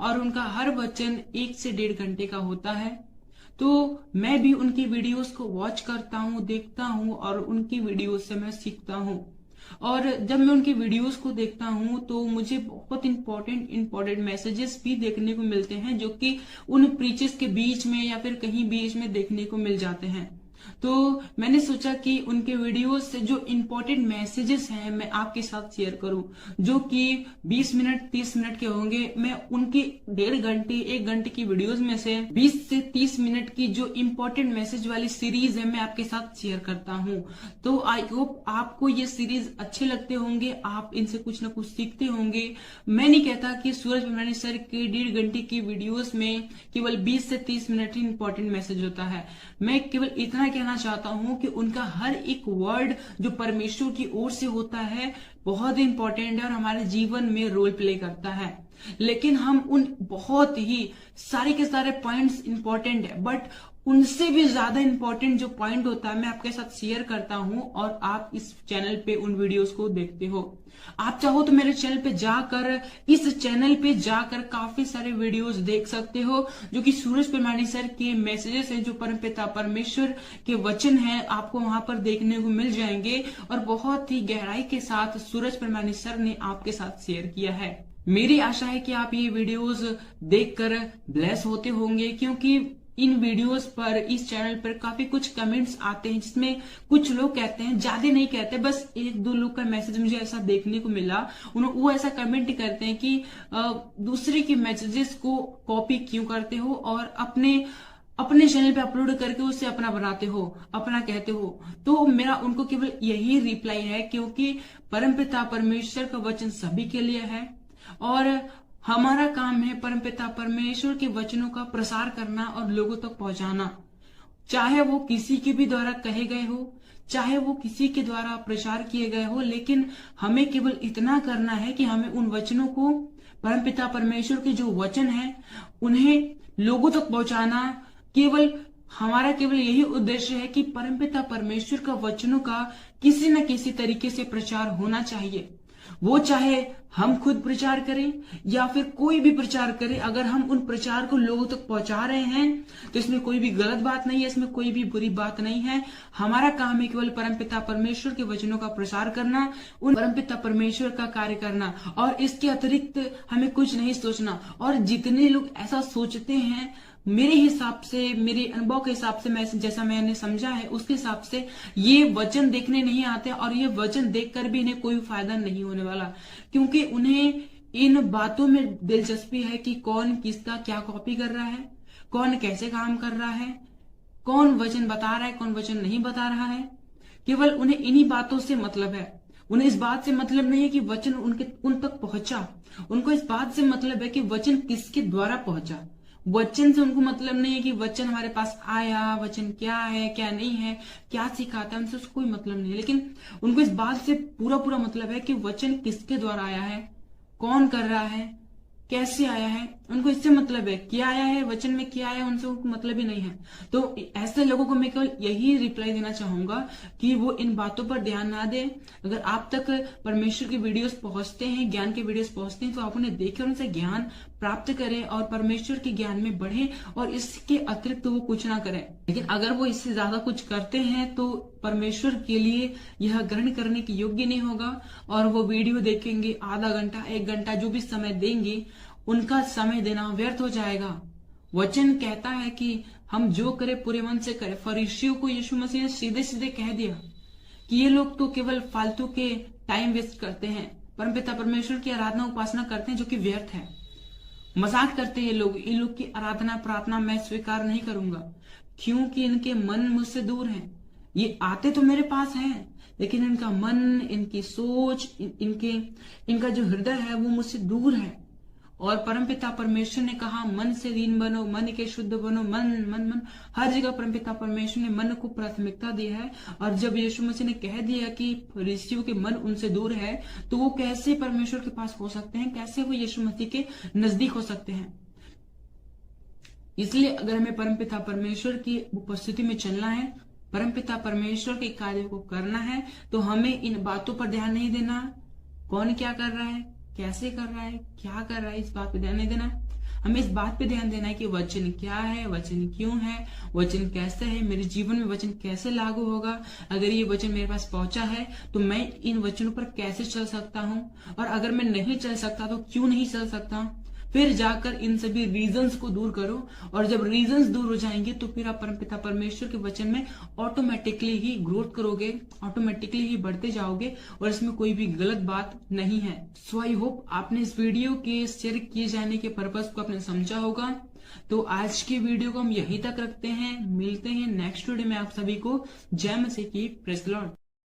और उनका हर वचन 1 से 1.5 घंटे का होता है। तो मैं भी उनकी वीडियोस को वॉच करता हूँ, देखता हूँ और उनकी वीडियोस से मैं सीखता हूँ। और जब मैं उनकी वीडियोस को देखता हूं तो मुझे बहुत इंपॉर्टेंट मैसेजेस भी देखने को मिलते हैं, जो कि उन प्रीचेस के बीच में या फिर कहीं बीच में देखने को मिल जाते हैं। तो मैंने सोचा कि उनके वीडियोस से जो इम्पोर्टेंट मैसेजेस हैं मैं आपके साथ शेयर करूं, जो कि 20 मिनट 30 मिनट के होंगे। मैं उनकी 1.5 घंटे 1 घंटे की वीडियोस में से 20 से 30 मिनट की जो इम्पोर्टेंट मैसेज वाली सीरीज है मैं आपके साथ शेयर करता हूं। तो आई होप आपको ये सीरीज अच्छे लगते होंगे, आप इनसे कुछ ना कुछ सीखते होंगे। मैं नहीं कहता कि सूरज पंडवानी सर के 1.5 घंटे की वीडियोस में केवल 20 से 30 मिनट ही इंपॉर्टेंट मैसेज होता है। मैं केवल इतना कहना चाहता हूं कि उनका हर एक वर्ड जो परमेश्वर की ओर से होता है बहुत इंपॉर्टेंट है और हमारे जीवन में रोल प्ले करता है। लेकिन हम उन बहुत ही सारे के सारे पॉइंट्स इंपॉर्टेंट है, बट उनसे भी ज्यादा इंपॉर्टेंट जो पॉइंट होता है मैं आपके साथ शेयर करता हूं और आप इस चैनल पे उन वीडियोस को देखते हो। आप चाहो तो मेरे चैनल पे जाकर काफी सारे वीडियोस देख सकते हो जो कि सूरज पंडवानी सर के मैसेजेस हैं, जो परमपिता परमेश्वर के वचन हैं, आपको वहां पर देखने को मिल जाएंगे और बहुत ही गहराई के साथ सूरज पंडवानी सर ने आपके साथ शेयर किया है। मेरी आशा है कि आप ये वीडियोस देखकर ब्लेस होते होंगे, क्योंकि इन वीडियोस पर इस चैनल पर काफी कुछ कमेंट्स आते हैं जिसमें कुछ लोग कहते हैं, ज्यादा नहीं कहते, बस 1-2 लोग का मैसेज मुझे ऐसा देखने को मिला, वो ऐसा कमेंट करते हैं कि दूसरे के मैसेजेस को कॉपी क्यों करते हो और अपने चैनल पे अपलोड करके उसे अपना बनाते हो, अपना कहते हो। तो मेरा उनको केवल यही रिप्लाई है, क्योंकि परमपिता परमेश्वर का वचन सभी के लिए है और हमारा काम है परमपिता परमेश्वर के वचनों का प्रसार करना और लोगों तक पहुंचाना, चाहे वो किसी के भी द्वारा कहे गए हो, चाहे वो किसी के द्वारा प्रचार किए गए हो। लेकिन हमें केवल इतना करना है कि हमें उन वचनों को, परमपिता परमेश्वर के जो वचन है उन्हें लोगों तक पहुंचाना। हमारा केवल यही उद्देश्य है कि परमपिता परमेश्वर का वचनों का किसी न किसी तरीके से प्रचार होना चाहिए, वो चाहे हम खुद प्रचार करें या फिर कोई भी प्रचार करे। अगर हम उन प्रचार को लोगों तक पहुंचा रहे हैं तो इसमें कोई भी गलत बात नहीं है, इसमें कोई भी बुरी बात नहीं है। हमारा काम है केवल परमपिता परमेश्वर के वचनों का प्रसार करना, उन परमपिता परमेश्वर का कार्य करना और इसके अतिरिक्त हमें कुछ नहीं सोचना। और जितने लोग ऐसा सोचते हैं, मेरे हिसाब से, मेरे अनुभव के हिसाब से, मैं जैसा मैंने समझा है उसके हिसाब से ये वचन देखने नहीं आते और ये वचन देखकर भी इन्हें कोई फायदा नहीं होने वाला, क्योंकि उन्हें इन बातों में दिलचस्पी है कि कौन किसका क्या कॉपी कर रहा है, कौन कैसे काम कर रहा है, कौन वचन बता रहा है, कौन वचन नहीं बता रहा है। केवल उन्हें इन्हीं बातों से मतलब है। उन्हें इस बात से मतलब नहीं है कि वचन उन तक पहुंचा, उनको इस बात से मतलब है कि वचन किसके द्वारा पहुंचा। वचन से उनको मतलब नहीं है कि वचन हमारे पास आया, वचन क्या है क्या नहीं है, क्या सिखाता है, उनसे उसको कोई मतलब नहीं है। लेकिन उनको इस बात से पूरा मतलब है कि वचन किसके द्वारा आया है, कौन कर रहा है, कैसे आया है, उनको इससे मतलब है। क्या आया है, वचन में क्या आया है, उनसे उनको मतलब ही नहीं है। तो ऐसे लोगों को मैं केवल यही रिप्लाई देना चाहूंगा कि वो इन बातों पर ध्यान ना दें। अगर आप तक परमेश्वर के वीडियोस पहुंचते हैं, ज्ञान के वीडियोस पहुंचते हैं, तो आप उन्हें देखें, उनसे ज्ञान प्राप्त करें और परमेश्वर के ज्ञान में बढ़े और इसके अतिरिक्त वो कुछ ना करें। लेकिन अगर वो इससे ज्यादा कुछ करते हैं तो परमेश्वर के लिए यह ग्रहण करने के योग्य नहीं होगा और वो वीडियो देखेंगे, आधा घंटा 1 घंटा जो भी समय देंगे, उनका समय देना व्यर्थ हो जाएगा। वचन कहता है कि हम जो करें पूरे मन से करें। फरीसियों को यीशु मसीह ने सीधे सीधे कह दिया कि ये लोग तो केवल फालतू के टाइम वेस्ट करते हैं, परमपिता परमेश्वर की आराधना उपासना करते हैं जो कि व्यर्थ है। मजाक करते हैं ये लोग, इन लोग की आराधना प्रार्थना मैं स्वीकार नहीं करूंगा, क्योंकि इनके मन मुझसे दूर हैं। ये आते तो मेरे पास हैं, लेकिन इनका मन, इनकी सोच, इनका जो हृदय है वो मुझसे दूर है। और परमपिता परमेश्वर ने कहा मन से दीन बनो, मन के शुद्ध बनो। मन हर जगह परमपिता परमेश्वर ने मन को प्राथमिकता दी है। और जब यीशु मसीह ने कह दिया कि फरीसियों के मन उनसे दूर है, तो वो कैसे परमेश्वर के पास हो सकते हैं, कैसे वो यीशु मसीह के नजदीक हो सकते हैं। इसलिए अगर हमें परमपिता परमेश्वर की उपस्थिति में चलना है, परमपिता परमेश्वर के कार्य को करना है, तो हमें इन बातों पर ध्यान नहीं देना, कौन क्या कर रहा है, कैसे कर रहा है, क्या कर रहा है, इस बात पे ध्यान नहीं देना। हमें इस बात पे ध्यान देना है कि वचन क्या है, वचन क्यों है, वचन कैसे है, मेरे जीवन में वचन कैसे लागू होगा। अगर ये वचन मेरे पास पहुंचा है तो मैं इन वचनों पर कैसे चल सकता हूँ, और अगर मैं नहीं चल सकता तो क्यों नहीं चल सकता। फिर जाकर इन सभी रीजंस को दूर करो, और जब रीजंस दूर हो जाएंगे तो फिर आप परमपिता परमेश्वर के वचन में ऑटोमेटिकली ही ग्रोथ करोगे, ऑटोमेटिकली ही बढ़ते जाओगे, और इसमें कोई भी गलत बात नहीं है। सो आई होप आपने इस वीडियो के शेयर किए जाने के पर्पस को आपने समझा होगा। तो आज के वीडियो को हम यहीं तक रखते हैं, मिलते हैं नेक्स्ट वीडियो में आप सभी को। जय मसीह की, प्रेज़ द लॉर्ड।